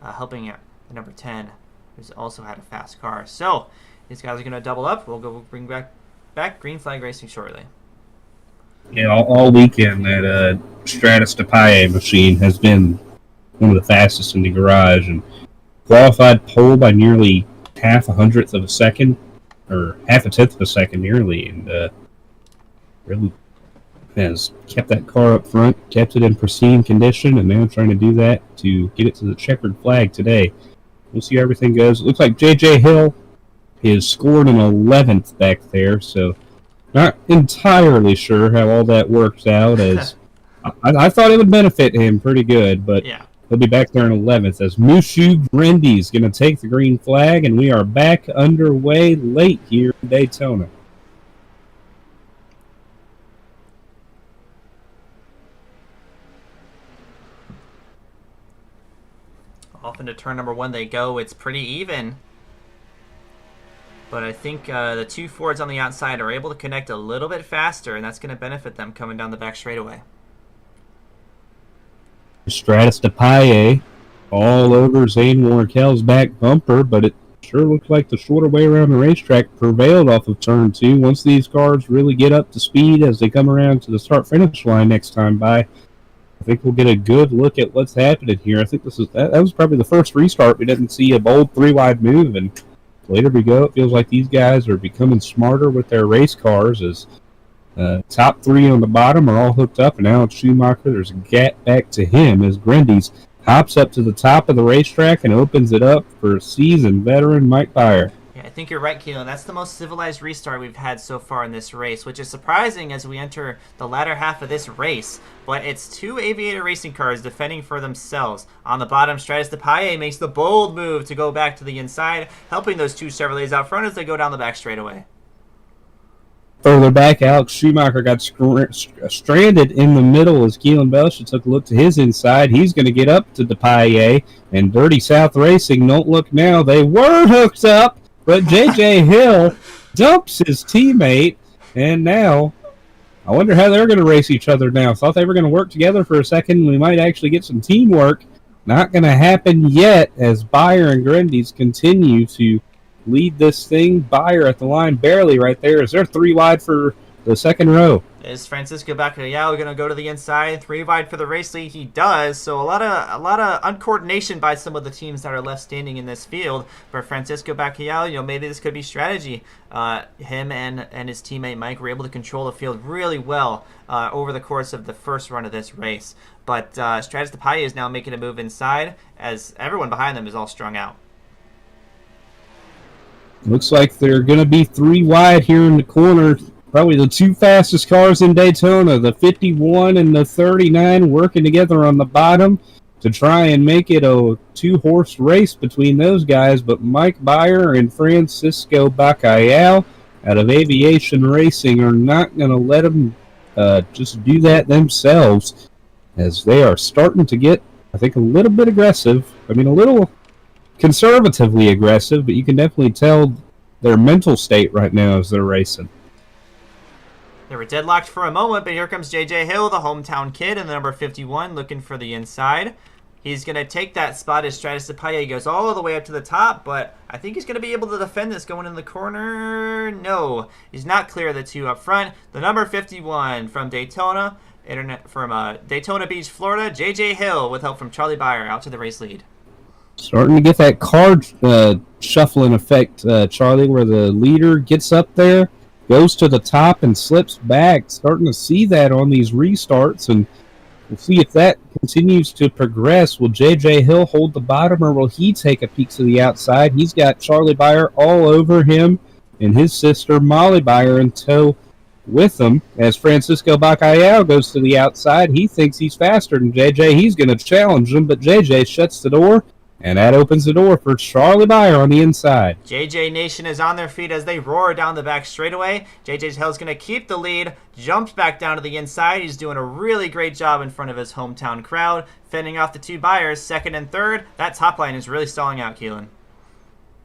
helping and number 10, who's also had a fast car. So these guys are going to double up. We'll bring back Green Flag Racing shortly. Yeah, all weekend that Stratus DePaye machine has been one of the fastest in the garage, and qualified pole by nearly half a hundredth of a second, or half a tenth of a second nearly, and really has kept that car up front, kept it in pristine condition, and now trying to do that to get it to the checkered flag today. We'll see how everything goes. It looks like J.J. Hill is scored an 11th back there, so not entirely sure how all that works out, as I thought it would benefit him pretty good, but yeah. He'll be back there in 11th as Mushu Grindy's going to take the green flag, and we are back underway late here in Daytona. Off into turn number 1 they go. It's pretty even. But I think the two Fords on the outside are able to connect a little bit faster, and that's going to benefit them coming down the back straightaway. Stratus DePaye all over Zane Warkel's back bumper, but it sure looks like the shorter way around the racetrack prevailed off of turn 2. Once these cars really get up to speed as they come around to the start-finish line next time by, I think we'll get a good look at what's happening here. I think that was probably the first restart we didn't see a bold 3-wide move, and later we go, it feels like these guys are becoming smarter with their race cars as top 3 on the bottom are all hooked up, and Alex Schumacher, there's a gap back to him as Grindy's hops up to the top of the racetrack and opens it up for seasoned veteran Mike Byer. Yeah, I think you're right, Keelan. That's the most civilized restart we've had so far in this race, which is surprising as we enter the latter half of this race. But it's 2 Aviator racing cars defending for themselves. On the bottom, Stratus DePaye makes the bold move to go back to the inside, helping those 2 Chevrolets out front as they go down the back straightaway. Further back, Alex Schumacher got stranded in the middle as Keelan Belcher took a look to his inside. He's going to get up to DePaye, and Dirty South Racing, don't look now, they were hooked up, but J.J. Hill dumps his teammate, and now I wonder how they're going to race each other now. Thought they were going to work together for a second. We might actually get some teamwork. Not going to happen yet as Byer and Grindy's continue to lead this thing. Byer at the line barely right there. Is there 3 wide for the second row? Is Francisco Bacalhau going to go to the inside? 3 wide for the race lead. He does. So a lot of uncoordination by some of the teams that are left standing in this field. For Francisco Bacalhau, maybe this could be strategy. Him and his teammate Mike were able to control the field really well over the course of the first run of this race. But Stratus DePaye is now making a move inside as everyone behind them is all strung out. Looks like they're going to be 3 wide here in the corner. Probably the 2 fastest cars in Daytona, the 51 and the 39, working together on the bottom to try and make it a 2-horse race between those guys. But Mike Byer and Francisco Bacalhau out of Aviation Racing are not going to let them just do that themselves, as they are starting to get, I think, a little bit aggressive. I mean, a little conservatively aggressive, but you can definitely tell their mental state right now as they're racing. They were deadlocked for a moment, but here comes J.J. Hill, the hometown kid, in the number 51, looking for the inside. He's going to take that spot as Stratus DePaye goes all the way up to the top, but I think he's going to be able to defend this going in the corner. No, he's not clear of the 2 up front. The number 51 from Daytona, Daytona Beach, Florida, J.J. Hill with help from Charlie Byer out to the race lead. Starting to get that card shuffling effect, Charlie, where the leader gets up there, goes to the top, and slips back. Starting to see that on these restarts, and we'll see if that continues to progress. Will J.J. Hill hold the bottom, or will he take a peek to the outside? He's got Charlie Byer all over him, and his sister Molly Byer in tow with him. As Francisco Bacalhau goes to the outside, he thinks he's faster than J.J. He's going to challenge him, but J.J. shuts the door. And that opens the door for Charlie Byer on the inside. JJ Nation is on their feet as they roar down the back straightaway. JJ Hill's going to keep the lead, jumps back down to the inside. He's doing a really great job in front of his hometown crowd, fending off the 2 Byers, second and third. That top line is really stalling out, Keelan.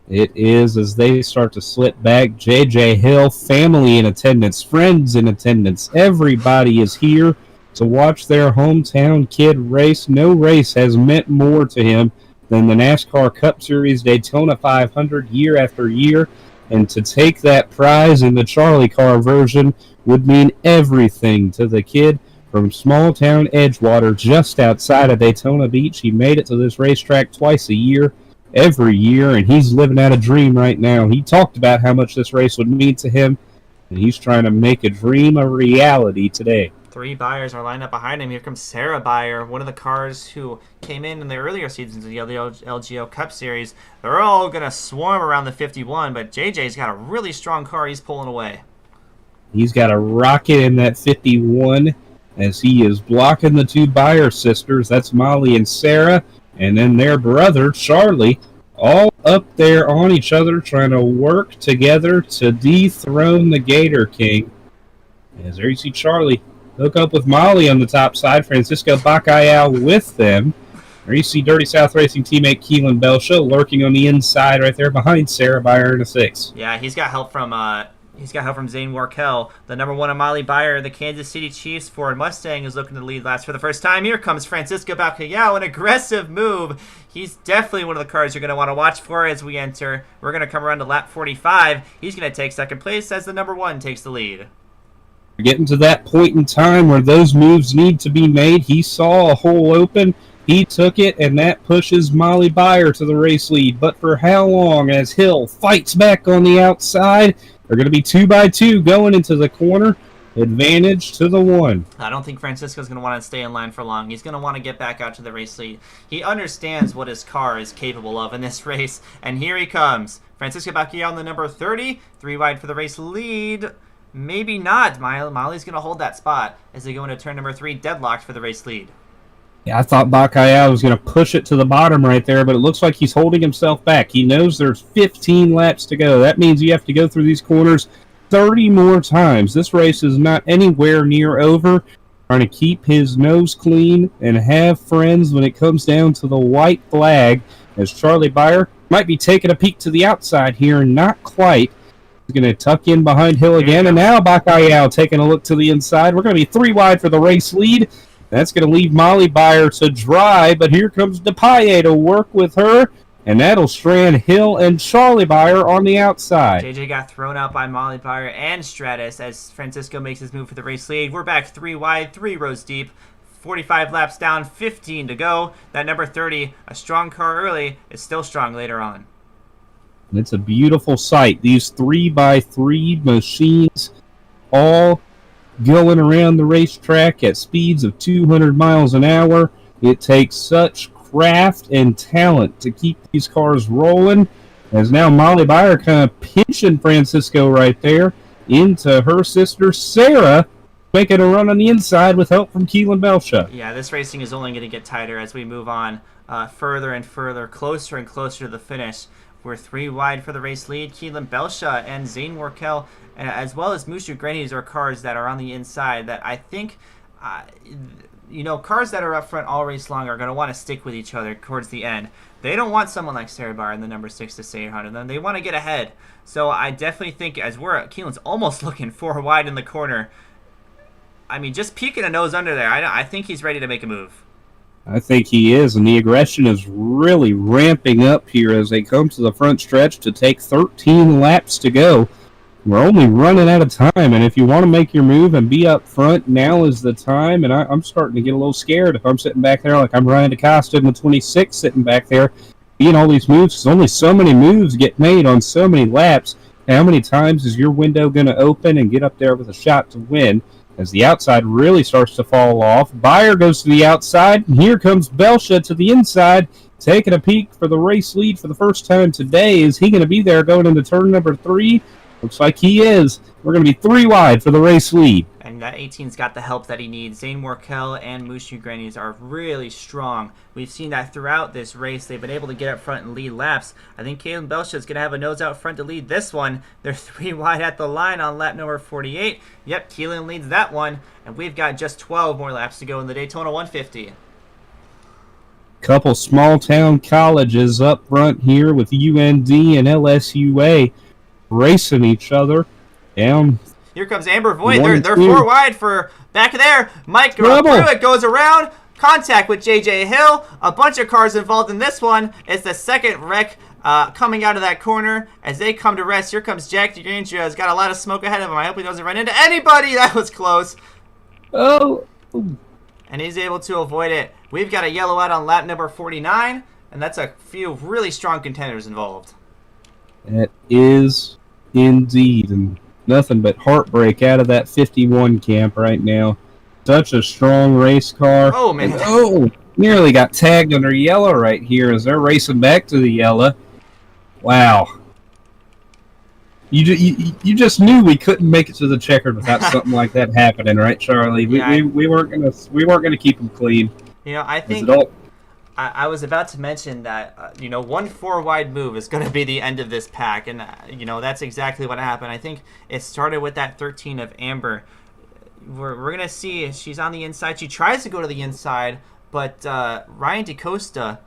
It is as they start to slip back. J.J. Hill, family in attendance, friends in attendance. Everybody is here to watch their hometown kid race. No race has meant more to him than the NASCAR Cup Series Daytona 500 year after year. And to take that prize in the CharlieCar version would mean everything to the kid from small town Edgewater just outside of Daytona Beach. He made it to this racetrack twice a year, every year, and he's living out a dream right now. He talked about how much this race would mean to him, and he's trying to make a dream a reality today. 3 Buyers are lined up behind him. Here comes Sarah Buyer, one of the cars who came in the earlier seasons of the LGO Cup Series. They're all going to swarm around the 51, but JJ's got a really strong car he's pulling away. He's got a rocket in that 51 as he is blocking the 2 Buyer sisters. That's Molly and Sarah, and then their brother, Charlie, all up there on each other trying to work together to dethrone the Gator King. As there you see Charlie hook up with Molly on the top side. Francisco Bacayao with them. There you see Dirty South Racing teammate Keelan Belsha lurking on the inside right there behind Sarah Buyer in a 6. Yeah, he's got help from Zane Warkel. The number 1 Amali Buyer, the Kansas City Chiefs Ford Mustang, is looking to lead laps for the first time. Here comes Francisco Bacayao, an aggressive move. He's definitely one of the cars you're going to want to watch for as we enter. We're going to come around to lap 45. He's going to take second place as the number 1 takes the lead. Getting to that point in time where those moves need to be made. He saw a hole open, he took it, and that pushes Molly Buyer to the race lead. But for how long? As Hill fights back on the outside, they're going to be 2 by 2 going into the corner. Advantage to the 1. I don't think Francisco's going to want to stay in line for long. He's going to want to get back out to the race lead. He understands what his car is capable of in this race, and here he comes. Francisco Bacchia on the number 30, 3 wide for the race lead. Maybe not. Molly's going to hold that spot as they go into turn number 3, deadlocked for the race lead. Yeah, I thought Bacayao was going to push it to the bottom right there, but it looks like he's holding himself back. He knows there's 15 laps to go. That means you have to go through these corners 30 more times. This race is not anywhere near over. Trying to keep his nose clean and have friends when it comes down to the white flag, as Charlie Buyer might be taking a peek to the outside here, not quite. Going to tuck in behind Hill again, and now Bacayao taking a look to the inside. We're going to be 3 wide for the race lead. That's going to leave Molly Buyer to dry, but here comes DePaye to work with her, and that'll strand Hill and Charlie Buyer on the outside. JJ got thrown out by Molly Buyer and Stratus as Francisco makes his move for the race lead. We're back 3 wide, 3 rows deep. 45 laps down, 15 to go. That number 30, a strong car early, is still strong later on. And it's a beautiful sight. These 3 by 3 machines all going around the racetrack at speeds of 200 miles an hour. It takes such craft and talent to keep these cars rolling. As now Molly Buyer kind of pinching Francisco right there into her sister Sarah, making a run on the inside with help from Keelan Belsha. Yeah, this racing is only going to get tighter as we move on further and further, closer and closer to the finish. We're 3 wide for the race lead. Keelan Belsha and Zane Warkel, as well as Mushu Grannies, are cars that are on the inside that I think, cars that are up front all race long are going to want to stick with each other towards the end. They don't want someone like Sarah Bar in the number 6 to stay ahead of them. They want to get ahead. So I definitely think Keelan's almost looking 4 wide in the corner. I mean, just peeking a nose under there, I think he's ready to make a move. I think he is, and the aggression is really ramping up here as they come to the front stretch to take 13 laps to go. We're only running out of time, and if you want to make your move and be up front, now is the time. And I'm starting to get a little scared if I'm sitting back there like I'm Ryan DaCosta in the 26 sitting back there, being all these moves. There's only so many moves get made on so many laps. How many times is your window going to open and get up there with a shot to win? As the outside really starts to fall off, Buyer goes to the outside, and here comes Belsha to the inside, taking a peek for the race lead for the first time today. Is he going to be there going into turn number 3? Looks like he is. We're going to be 3 wide for the race lead. And that 18's got the help that he needs. Zane Warkel and Mushu Grannies are really strong. We've seen that throughout this race. They've been able to get up front and lead laps. I think Keelan Belsha is going to have a nose out front to lead this one. They're 3 wide at the line on lap number 48. Yep, Keelan leads that one. And we've got just 12 more laps to go in the Daytona 150. Couple small-town colleges up front here with UND and LSUA racing each other down. Here comes Amber Voigt. They're 4 wide for back there. Mike goes through it, goes around, contact with JJ Hill. A bunch of cars involved in this one. It's the second wreck coming out of that corner. As they come to rest, here comes Jack DeGrange. Has got a lot of smoke ahead of him. I hope he doesn't run into anybody. That was close. Oh. And he's able to avoid it. We've got a yellow out on lap number 49, and that's a few really strong contenders involved. That is indeed, and nothing but heartbreak out of that 51 camp right now. Such a strong race car. Oh, man. And, oh, nearly got tagged under yellow right here as they're racing back to the yellow. Wow. You just knew we couldn't make it to the checkered without something like that happening, right, Charlie? We weren't gonna keep them clean. You know, I think I was about to mention that you know, 1 4-wide move is going to be the end of this pack, and you know, that's exactly what happened. I think it started with that 13 of Amber. We're gonna see she's on the inside. She tries to go to the inside, but Ryan DeCosta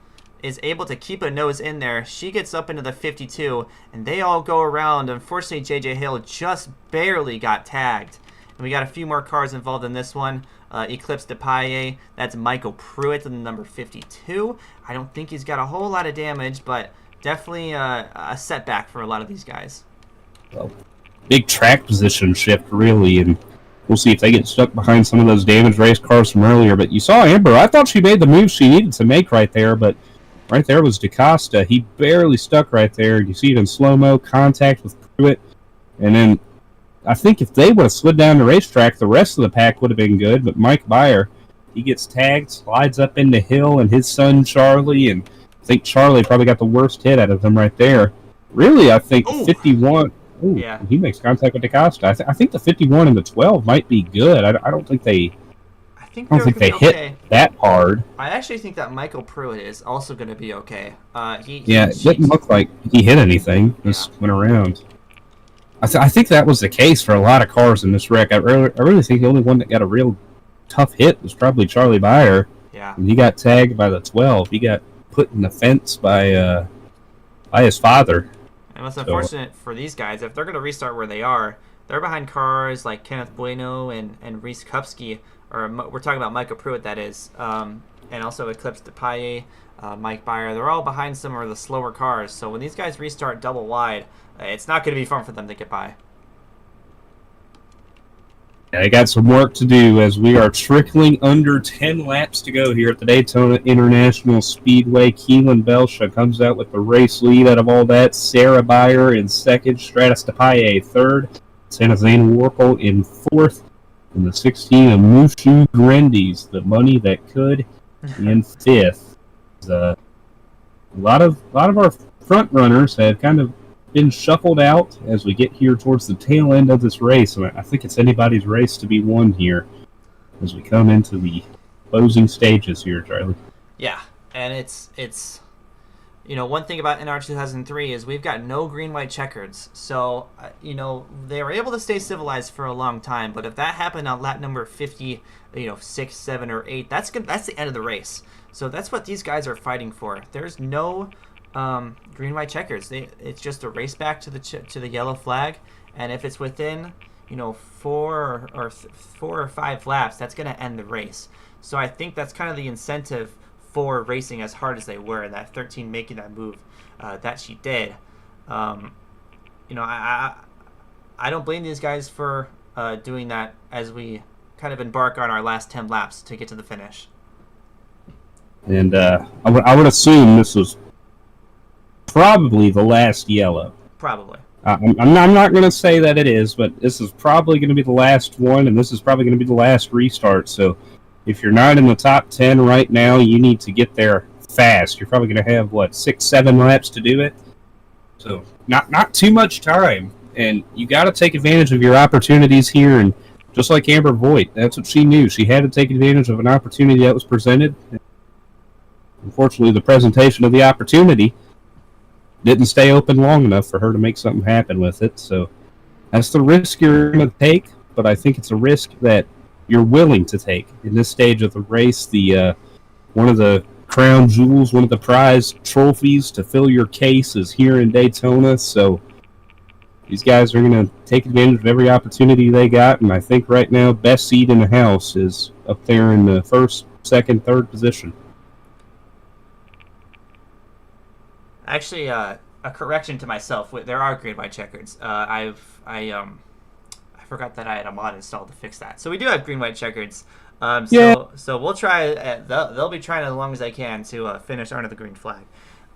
is able to keep a nose in there. She gets up into the 52, and they all go around. Unfortunately, JJ Hill just barely got tagged. And we got a few more cars involved in this one. Eclipse DePaye, that's Michael Pruitt in the number 52. I don't think he's got a whole lot of damage, but definitely a setback for a lot of these guys. Well, big track position shift, really, and we'll see if they get stuck behind some of those damaged race cars from earlier. But you saw Amber. I thought she made the move she needed to make right there, but right there was DeCosta. He barely stuck right there. You see it in slow-mo, contact with Pruitt. And then I think if they would have slid down the racetrack, the rest of the pack would have been good. But Mike Byer, he gets tagged, slides up into Hill and his son Charlie. And I think Charlie probably got the worst hit out of them right there. Really, I think 51... Ooh, yeah. He makes contact with DeCosta. I think the 51 and the 12 might be good. I don't think they... I don't think they hit that hard. I actually think that Michael Pruitt is also going to be okay. It didn't look like he hit anything. Just went around. I think that was the case for a lot of cars in this wreck. I really think the only one that got a real tough hit was probably Charlie Byer. Yeah. And he got tagged by the 12. He got put in the fence by his father. And what's unfortunate for these guys, if they're going to restart where they are, they're behind cars like Kenneth Bueno and Reese Kupski, or we're talking about Michael Pruitt, that is, and also Eclipse DePaye, Mike Byer. They're all behind some of the slower cars. So when these guys restart double wide, it's not going to be fun for them to get by. Yeah, they got some work to do as we are trickling under 10 laps to go here at the Daytona International Speedway. Keelan Belsha comes out with the race lead out of all that. Sarah Byer in second, Stratus DePaye third, Santa Zane Warple in fourth, and the 16 of Mushu Grendies, the money that could, in fifth. A lot of our front runners have kind of been shuffled out as we get here towards the tail end of this race, and I think it's anybody's race to be won here as we come into the closing stages here, Charlie. Yeah, and it's you know, one thing about NR 2003 is we've got no green-white checkers, so you know, they were able to stay civilized for a long time, but if that happened on lap number 50, you know, 6, 7, or 8, that's the end of the race. So that's what these guys are fighting for. There's no green-white checkers. It's just a race back to the yellow flag, and if it's within, you know, 4 or 5 laps, that's going to end the race. So I think that's kind of the incentive for racing as hard as they were, and that 13 making that move that she did. You know, I don't blame these guys for doing that as we kind of embark on our last 10 laps to get to the finish. And I would assume this was probably the last yellow. Probably. I'm not going to say that it is, but this is probably going to be the last one, and this is probably going to be the last restart. So if you're not in the top 10 right now, you need to get there fast. You're probably going to have, 6-7 laps to do it. So not too much time, and you got to take advantage of your opportunities here. And just like Amber Voigt, that's what she knew. She had to take advantage of an opportunity that was presented. Unfortunately, the presentation of the opportunity didn't stay open long enough for her to make something happen with it. So that's the risk you're going to take, but I think it's a risk that you're willing to take in this stage of the race. The one of the crown jewels, one of the prize trophies to fill your case is here in Daytona. So these guys are going to take advantage of every opportunity they got, and I think right now best seat in the house is up there in the first second, third position. Actually, a correction to myself. There are green white checkers. I forgot that I had a mod installed to fix that. So we do have green white checkers. So we'll try. They'll be trying as long as they can to finish under the green flag.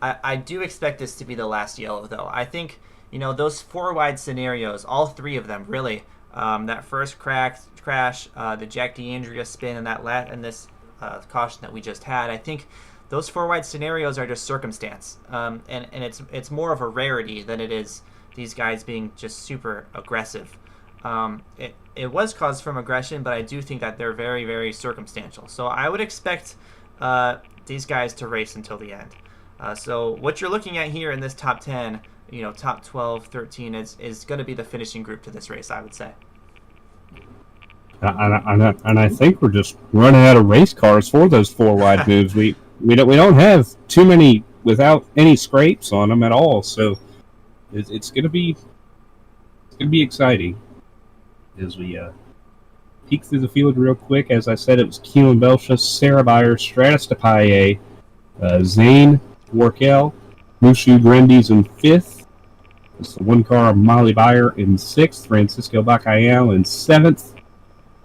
I do expect this to be the last yellow, though. I think those 4 wide scenarios, all 3 of them, really. That first crash, the Jack DeAndrea spin, and this caution that we just had. I think those 4 wide scenarios are just circumstance, and it's more of a rarity than it is these guys being just super aggressive. It was caused from aggression, but I do think that they're very, very circumstantial. So I would expect these guys to race until the end. So what you're looking at here in this top 10, top 12, 13 is going to be the finishing group to this race, I would say. And I think we're just running out of race cars for those 4 wide moves. We don't have too many without any scrapes on them at all. So it's going to be exciting as we peek through the field real quick. As I said, it was Keelan Belshus, Sarah Beyer, Stratus DePaye, Zane Workel, Mushu Grendies in 5th. It's the 1 car of Molly Beyer in 6th, Francisco Bacayal in 7th.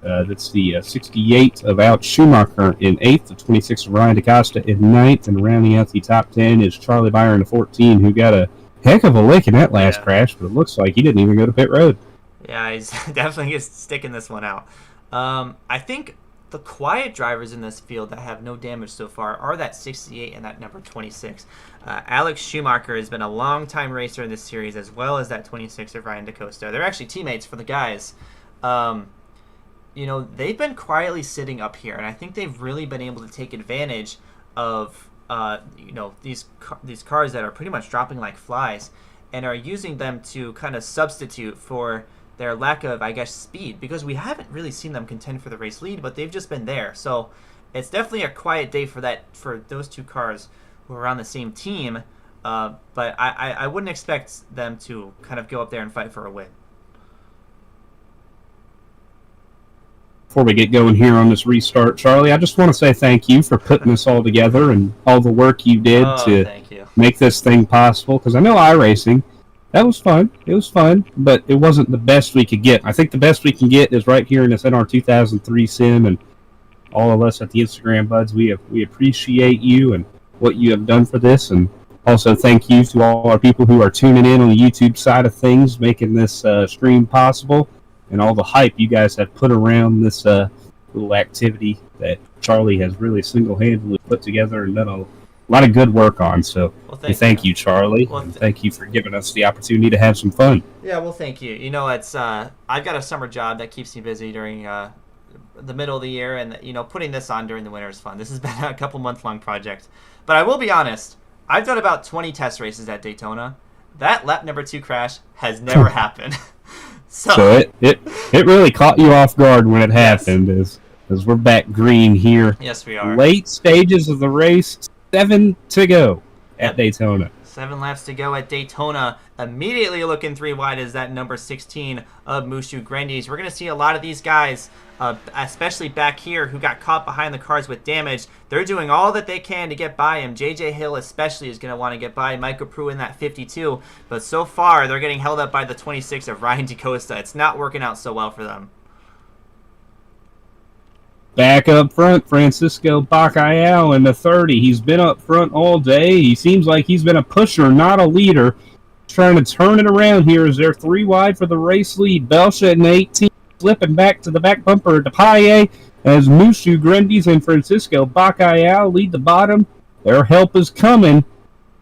That's the 68 of Alex Schumacher in 8th, the 26 of Ryan DaCosta in 9th, and rounding out the top 10 is Charlie Beyer in the 14, who got a heck of a lick in that last crash, but it looks like he didn't even go to pit road. Yeah, he's definitely sticking this one out. I think the quiet drivers in this field that have no damage so far are that 68 and that number 26. Alex Schumacher has been a long-time racer in this series, as well as that 26 of Ryan DaCosta. They're actually teammates for the guys. They've been quietly sitting up here, and I think they've really been able to take advantage of these cars that are pretty much dropping like flies, and are using them to kind of substitute for their lack of, I guess, speed, because we haven't really seen them contend for the race lead, but they've just been there. So it's definitely a quiet day for those 2 cars who are on the same team, but I wouldn't expect them to kind of go up there and fight for a win. Before we get going here on this restart, Charlie, I just want to say thank you for putting this all together and all the work you did to make this thing possible, because I know iRacing, that was fun. It was fun, but it wasn't the best we could get. I think the best we can get is right here in this NR 2003 sim, and all of us at the Instagram Buds, we appreciate you and what you have done for this, and also thank you to all our people who are tuning in on the YouTube side of things, making this stream possible, and all the hype you guys have put around this little activity that Charlie has really single-handedly put together and done a lot of good work on. So thank you, Charlie. Thank you for giving us the opportunity to have some fun. Yeah, well, thank you. It's I've got a summer job that keeps me busy during the middle of the year, and putting this on during the winter is fun. This has been a couple month-long project. But I will be honest, I've done about 20 test races at Daytona. That lap number 2 crash has never happened. So it really caught you off guard when it happened, as we're back green here. Yes, we are. Late stages of the race, 7 to go at Daytona. 7 laps to go at Daytona. Immediately looking 3 wide is that number 16 of Mushu Grendies. We're going to see a lot of these guys, especially back here, who got caught behind the cars with damage. They're doing all that they can to get by him. JJ Hill especially is going to want to get by Michael Prue in that 52. But so far, they're getting held up by the 26 of Ryan DaCosta. It's not working out so well for them. Back up front, Francisco Bacayal in the 30. He's been up front all day. He seems like he's been a pusher, not a leader. Trying to turn it around here as they're 3 wide for the race lead. Belcha in 18, slipping back to the back bumper. DePaye as Mushu Grendies and Francisco Bacayal lead the bottom. Their help is coming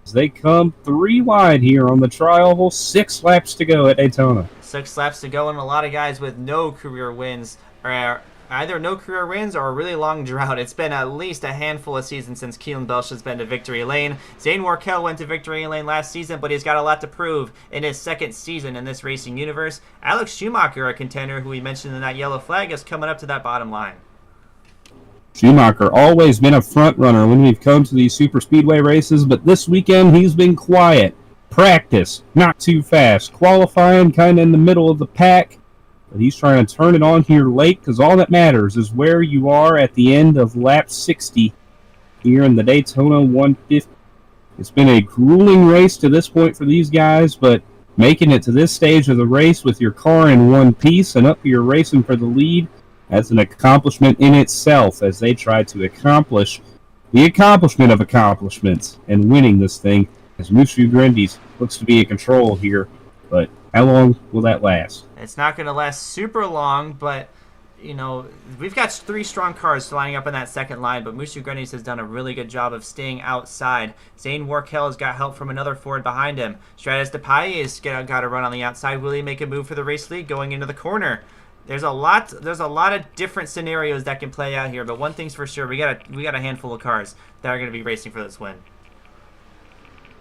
as they come 3 wide here on the trial hole. 6 laps to go at Daytona. 6 laps to go, and a lot of guys with no career wins are either no career wins or a really long drought. It's been at least a handful of seasons since Keelan Belch has been to victory lane. Zane Workel went to victory lane last season, but he's got a lot to prove in his 2nd season in this racing universe. Alex Schumacher, a contender who we mentioned in that yellow flag, is coming up to that bottom line. Schumacher always been a front runner when we've come to these super speedway races, but this weekend he's been quiet. Practice, not too fast. Qualifying kind of in the middle of the pack. But he's trying to turn it on here late because all that matters is where you are at the end of lap 60 here in the Daytona 150. It's been a grueling race to this point for these guys, but making it to this stage of the race with your car in one piece and up here racing for the lead, that's an accomplishment in itself as they try to accomplish the accomplishment of accomplishments and winning this thing as Mushu Grandies looks to be in control here. But how long will that last? It's not going to last super long, but, you know, we've got 3 strong cars lining up in that second line, but Mushu Grandies has done a really good job of staying outside. Zane Warkel has got help from another Ford behind him. Stratus DePaille has got to run on the outside. Will he make a move for the race lead going into the corner? There's a lot of different scenarios that can play out here, but one thing's for sure, we got a handful of cars that are going to be racing for this win.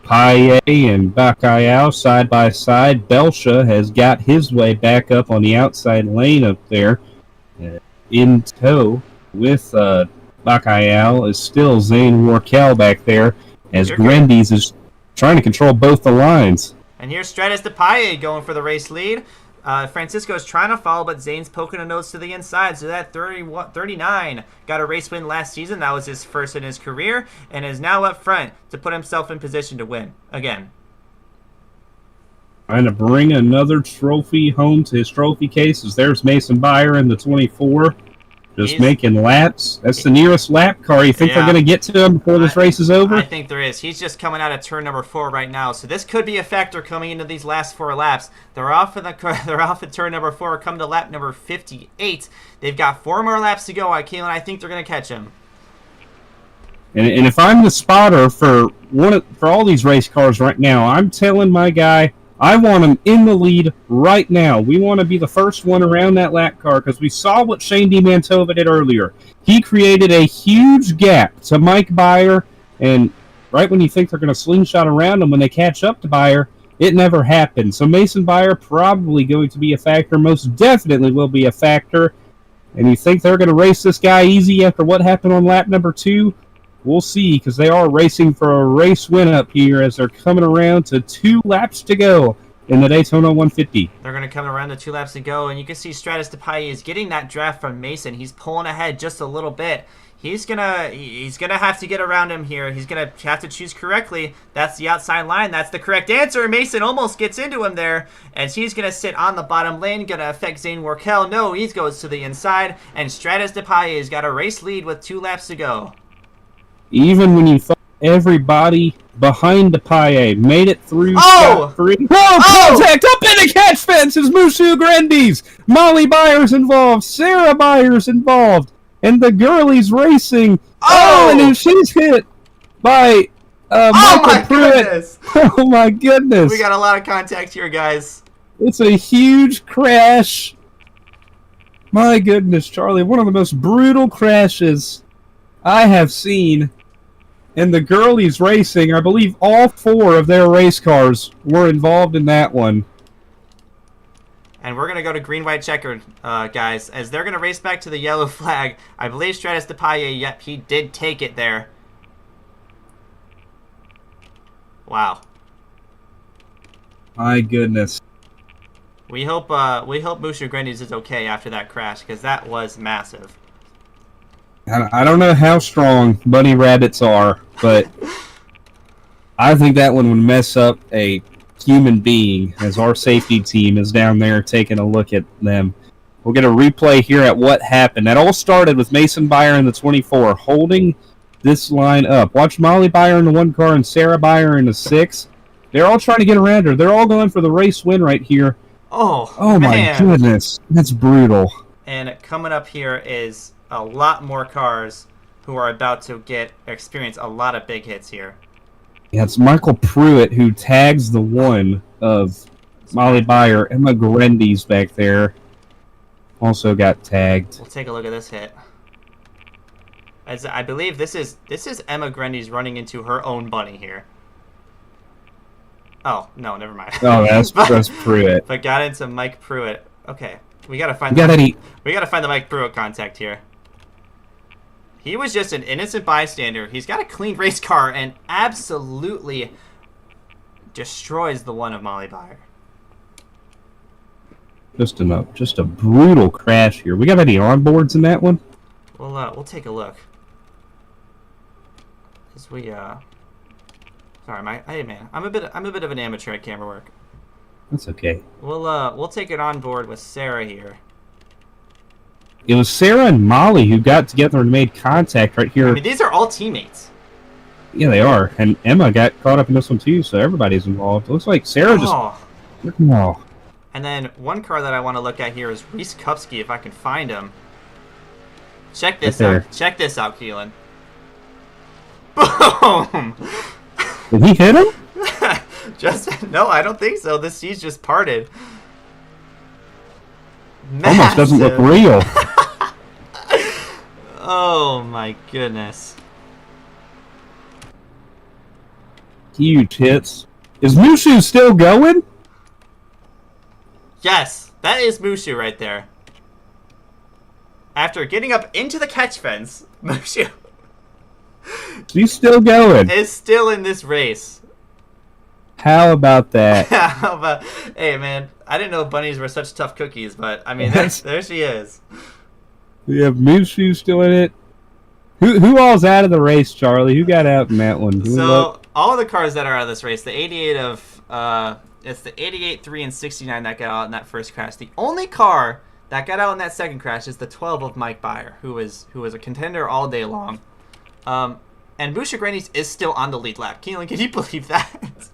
Paye and Bacayao side by side. Belsha has got his way back up on the outside lane up there. In tow with Bacayao is still Zane Warkel back there as Grandies is trying to control both the lines. And here's Stratus DePaille going for the race lead. Francisco's trying to follow, but Zane's poking a nose to the inside. So that 39 got a race win last season. That was his first in his career, and is now up front to put himself in position to win again. Trying to bring another trophy home to his trophy cases. There's Mason Byer in the 24. Just making laps. That's the nearest lap car. You think they're going to get to him before this race is over? I think there is. He's just coming out of turn number 4 right now. So this could be a factor coming into these last 4 laps. They're off at turn number 4. Come to lap number 58. They've got 4 more laps to go. Keelan, I think they're going to catch him. And if I'm the spotter for all these race cars right now, I'm telling my guy, I want him in the lead right now. We want to be the first one around that lap car because we saw what Shane DiMantova did earlier. He created a huge gap to Mike Byer, and right when you think they're going to slingshot around him when they catch up to Byer, it never happened. So Mason Byer probably going to be a factor, most definitely will be a factor. And you think they're going to race this guy easy after what happened on lap number 2? We'll see, because they are racing for a race win up here as they're coming around to 2 laps to go in the Daytona 150. They're going to come around to 2 laps to go, and you can see Stratus DePaille is getting that draft from Mason. He's pulling ahead just a little bit. He's gonna have to get around him here. He's gonna have to choose correctly. That's the outside line. That's the correct answer. Mason almost gets into him there, and he's gonna sit on the bottom lane. Gonna affect Zane Warkel. No, he goes to the inside, and Stratus DePaille has got a race lead with 2 laps to go. Even when you thought everybody behind DePaille made it through scot-free. Contact up in the catch fence is Mushu Grandies. Molly Byers involved. Sarah Byers involved. And the girlie's racing. And then she's hit by Michael Pruitt. Oh, my goodness. We got a lot of contact here, guys. It's a huge crash. My goodness, Charlie. One of the most brutal crashes I have seen. And the girlies racing, I believe all 4 of their race cars were involved in that one. And we're going to go to green-white checkered, guys, as they're going to race back to the yellow flag. I believe Stratus DePaille, yep, he did take it there. Wow. My goodness. We hope Mushu Grandies is okay after that crash, because that was massive. I don't know how strong bunny rabbits are, but I think that one would mess up a human being as our safety team is down there taking a look at them. We'll get a replay here at what happened. That all started with Mason Byer in the 24 holding this line up. Watch Molly Byer in the 1 car and Sarah Byer in the 6. They're all trying to get around her. They're all going for the race win right here. Oh my goodness. That's brutal. And coming up here is a lot more cars who are about to experience a lot of big hits here. Yeah, it's Michael Pruitt who tags the 1 of Molly Byer. Emma Grandies back there also got tagged. We'll take a look at this hit. As I believe this is Emma Grandies running into her own bunny here. Oh, no, never mind. Oh, that's Pruitt. But got into Mike Pruitt. Okay. We gotta find the Mike Pruitt contact here. He was just an innocent bystander. He's got a clean race car and absolutely destroys the 1 of Molly Byer. Just a brutal crash here. We got any onboards in that one? We'll take a look. As we sorry, hey man, I'm a bit of an amateur at camera work. That's okay. We'll take it on board with Sarah here. It was Sarah and Molly who got together and made contact right here. I mean, these are all teammates. Yeah, they are. And Emma got caught up in this one too, so everybody's involved. It looks like Sarah just... Oh. And then one car that I want to look at here is Reese Kupski, if I can find him. Check this out. Check this out, Keelan. Boom! Did he hit him? No, I don't think so. The seas just parted. Almost doesn't look real. Oh my goodness. Huge hits. Is Mushu still going? Yes, that is Mushu right there. After getting up into the catch fence, Mushu He's still going. is still in this race. How about that? Hey man, I didn't know bunnies were such tough cookies, but I mean, there she is. We have Mushu still in it. Who all's out of the race, Charlie? Who got out in that one? So all of the cars that are out of this race, the 88 of it's the 88, 3, and 69 that got out in that first crash. The only car that got out in that second crash is the 12 of Mike Byer, who was a contender all day long. And Mushu Grandies is still on the lead lap. Keelan, can you believe that?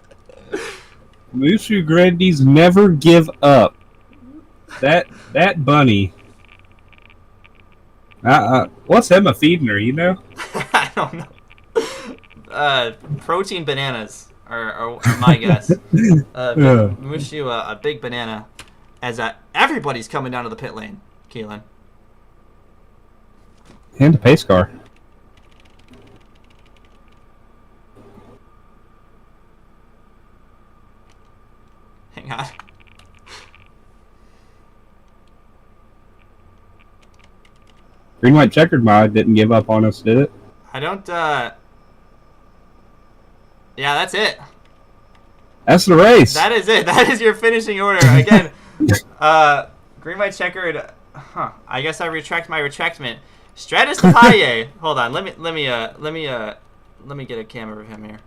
Mushu Grandies never give up. That bunny. What's Emma feeding her, you know? I don't know. Protein bananas are my guess. Mushu, a big banana. As everybody's coming down to the pit lane, Keelan. And a pace car. Hang on. Green White Checkered mod didn't give up on us, did it? I don't, Yeah, that's it. That's the race. That is it. That is your finishing order. Again, Green White Checkered, I guess I retract my retractment. Stratus Paye. Hold on, let me get a camera of him here.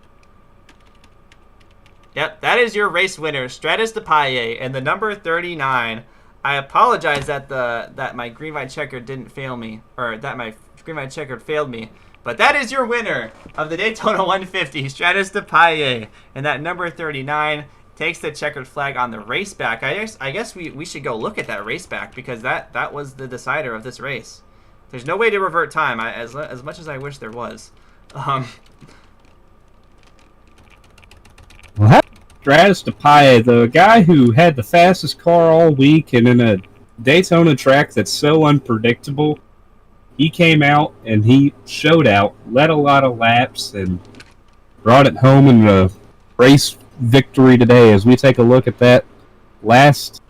Yep, that is your race winner, Stratus Paye, and the number 39. I apologize that my Green White Checkered didn't fail me, or that my Green White Checkered failed me. But that is your winner of the Daytona 150, Stratus Paye, and that number 39 takes the checkered flag on the race back. I guess we should go look at that race back, because that was the decider of this race. There's no way to revert time, as much as I wish there was. Well, Stratus Paye, the guy who had the fastest car all week, and in a Daytona track that's so unpredictable, he came out and he showed out, led a lot of laps, and brought it home in a race victory today. As we take a look at that last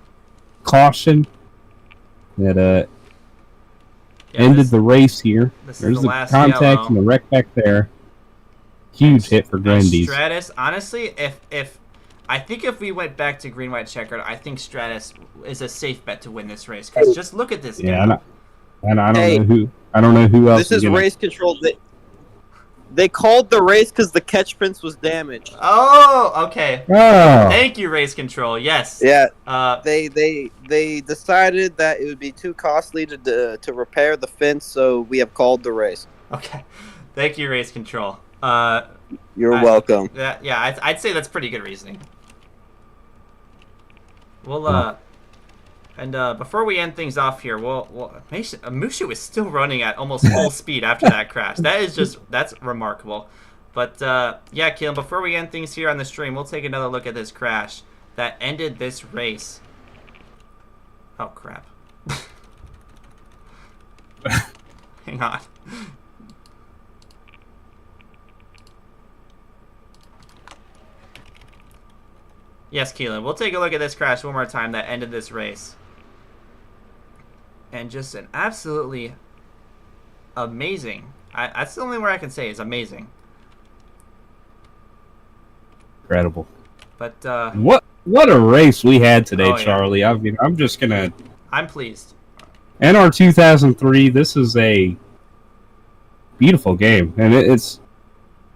caution that ended the race here. There's the contact yellow. And the wreck back there. Huge hit for Grandies. Stratus, honestly, I think if we went back to Green White Checkered, I think Stratus is a safe bet to win this race. Because just look at this guy. Yeah, I don't know who else. This is race control. They called the race because the catch fence was damaged. Oh, okay. Oh. Thank you, race control. Yes. Yeah. They decided that it would be too costly to repair the fence, so we have called the race. Okay. Thank you, race control. You're welcome. Yeah, I'd say that's pretty good reasoning. Well, and before we end things off here, Mushu is still running at almost full speed after that crash. That's remarkable. But yeah, Keelan, before we end things here on the stream, we'll take another look at this crash that ended this race. Oh crap! Hang on. Yes, Keelan, we'll take a look at this crash one more time that ended this race. And just an absolutely amazing. That's the only word I can say is amazing. Incredible. But what What a race we had today, Oh, yeah. Charlie. I mean, I'm just going to... I'm pleased. NR 2003, this is a beautiful game. And it's...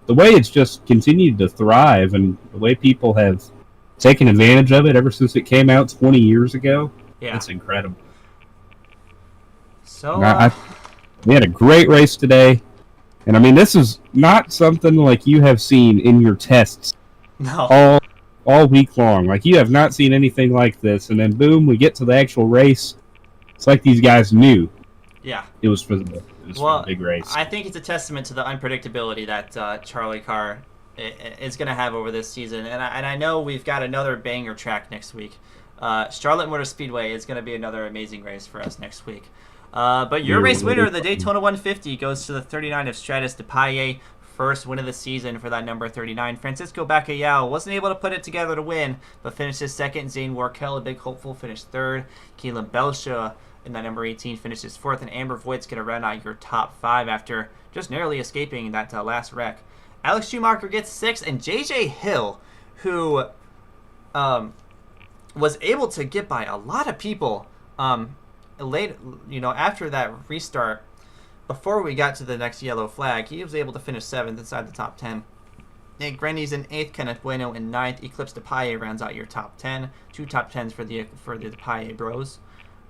The way it's just continued to thrive and the way people have taken advantage of it ever since it came out 20 years ago, Yeah. it's incredible. So, We had a great race today. And I mean, this is not something like you have seen in your tests no. all week long. Like, you have not seen anything like this. And then, boom, we get to the actual race. It's like these guys knew Yeah. it was for the big race. I think it's a testament to the unpredictability that CharlieCar is going to have over this season. And I know we've got another banger track next week. Charlotte Motor Speedway is going to be another amazing race for us next week. But your race winner, the Daytona 150, goes to the 39 of Stratus DePaille. First win of the season for that number 39. Francisco Bacallao wasn't able to put it together to win, but finishes second. Zane Warkel, a big hopeful, finished third. Keelan Belsha in that number 18 finishes fourth. And Amber Voigt's going to round out your top five after just narrowly escaping that last wreck. Alex Schumacher gets sixth. And JJ Hill, who was able to get by a lot of people late, after that restart, before we got to the next yellow flag, he was able to finish seventh inside the top 10. Nate Grendy's in eighth, Kenneth Bueno in ninth. Eclipse DePaille rounds out your top 10. Two top 10s for the DePaille bros.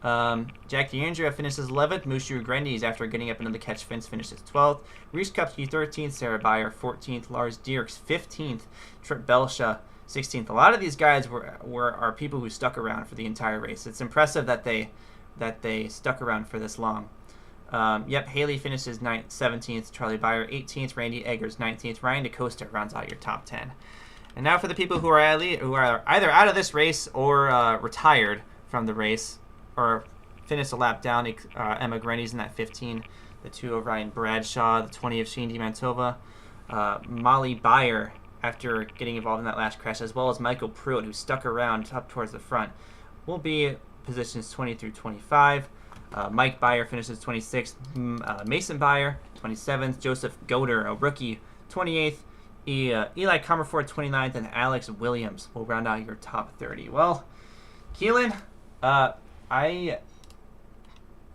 Jack DeAndrea finishes 11th. Mushu Grendy's, after getting up into the catch fence, finishes 12th. Reese Kupski 13th. Sarah Beyer 14th. Lars Dierks 15th. Trip Belsha 16th. A lot of these guys are people who stuck around for the entire race. It's impressive that they stuck around for this long. Haley finishes 17th, Charlie Beyer 18th, Randy Eggers 19th, Ryan DeCosta rounds out your top 10. And now for the people who are either out of this race or retired from the race or finished a lap down. Emma Grenny's in that 15, the 2 of Ryan Bradshaw, the 20 of Shane DiMantova, Molly Beyer after getting involved in that last crash, as well as Michael Pruitt, who stuck around up towards the front, will be positions 20 through 25. Mike Beyer finishes 26th. Mason Beyer, 27th. Joseph Goder, a rookie, 28th. Eli Comerford, 29th. And Alex Williams will round out your top 30. Well, Keelan, I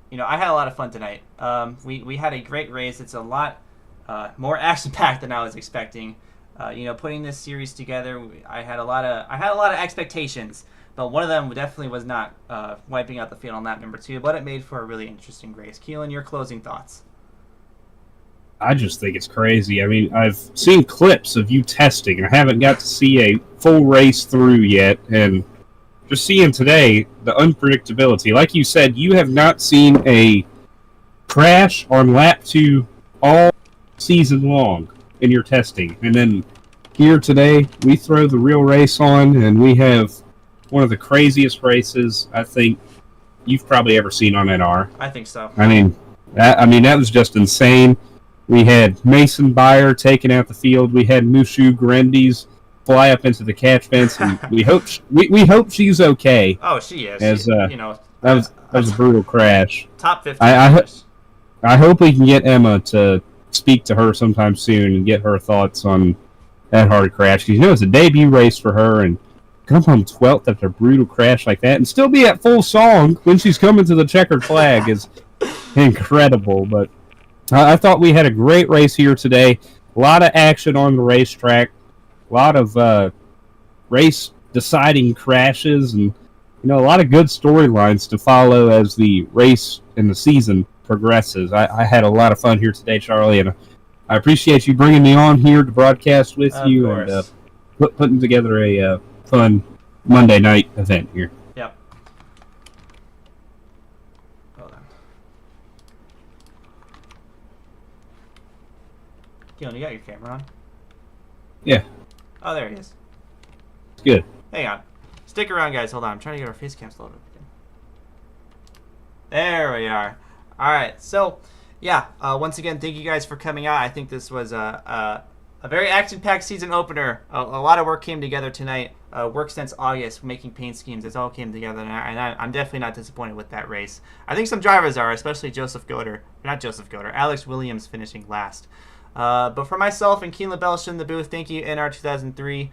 had a lot of fun tonight. We had a great race. It's a lot more action-packed than I was expecting. Putting this series together, I had a lot of expectations. But one of them definitely was not wiping out the field on lap number 2, but it made for a really interesting race. Keelan, your closing thoughts? I just think it's crazy. I mean, I've seen clips of you testing, and I haven't got to see a full race through yet. And just seeing today, the unpredictability. Like you said, you have not seen a crash on lap 2 all season long in your testing. And then here today, we throw the real race on, and we have one of the craziest races I think you've probably ever seen on NR. I think so. I mean, that was just insane. We had Mason Beyer taking out the field. We had Mushu Grendy's fly up into the catch fence, and we hope she's okay. Oh, she is. That was a brutal crash. Top 50. I hope we can get Emma to speak to her sometime soon and get her thoughts on that hard crash. Because it's a debut race for her, and come home 12th after a brutal crash like that and still be at full song when she's coming to the checkered flag is incredible. But I thought we had a great race here today. A lot of action on the racetrack. A lot of race deciding crashes and a lot of good storylines to follow as the race and the season progresses. I had a lot of fun here today, Charlie, and I appreciate you bringing me on here to broadcast with you and putting together a fun Monday night event here. Yep. Hold on. Keelan, you got your camera on? Yeah. Oh, there he is. It's good. Hang on. Stick around, guys. Hold on. I'm trying to get our face cams loaded again. There we are. All right. So, yeah. Once again, thank you guys for coming out. I think this was a very action-packed season opener. A lot of work came together tonight. Work since August, making paint schemes. It all came together, and I'm definitely not disappointed with that race. I think some drivers are, especially Alex Williams finishing last. But for myself and Keen LaBelche in the booth, thank you NR2003.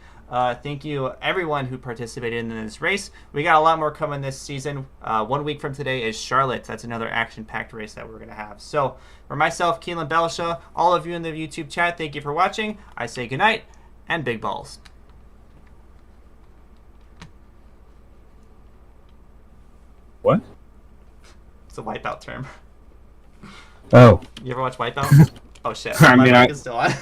Thank you everyone who participated in this race. We got a lot more coming this season. 1 week from today is Charlotte. That's another action-packed race that we're going to have. So for myself, Keen LaBelche, all of you in the YouTube chat, thank you for watching. I say goodnight and big balls. What? It's a wipeout term. Oh. You ever watch Wipeout? Oh shit. I mean, My mic is still on.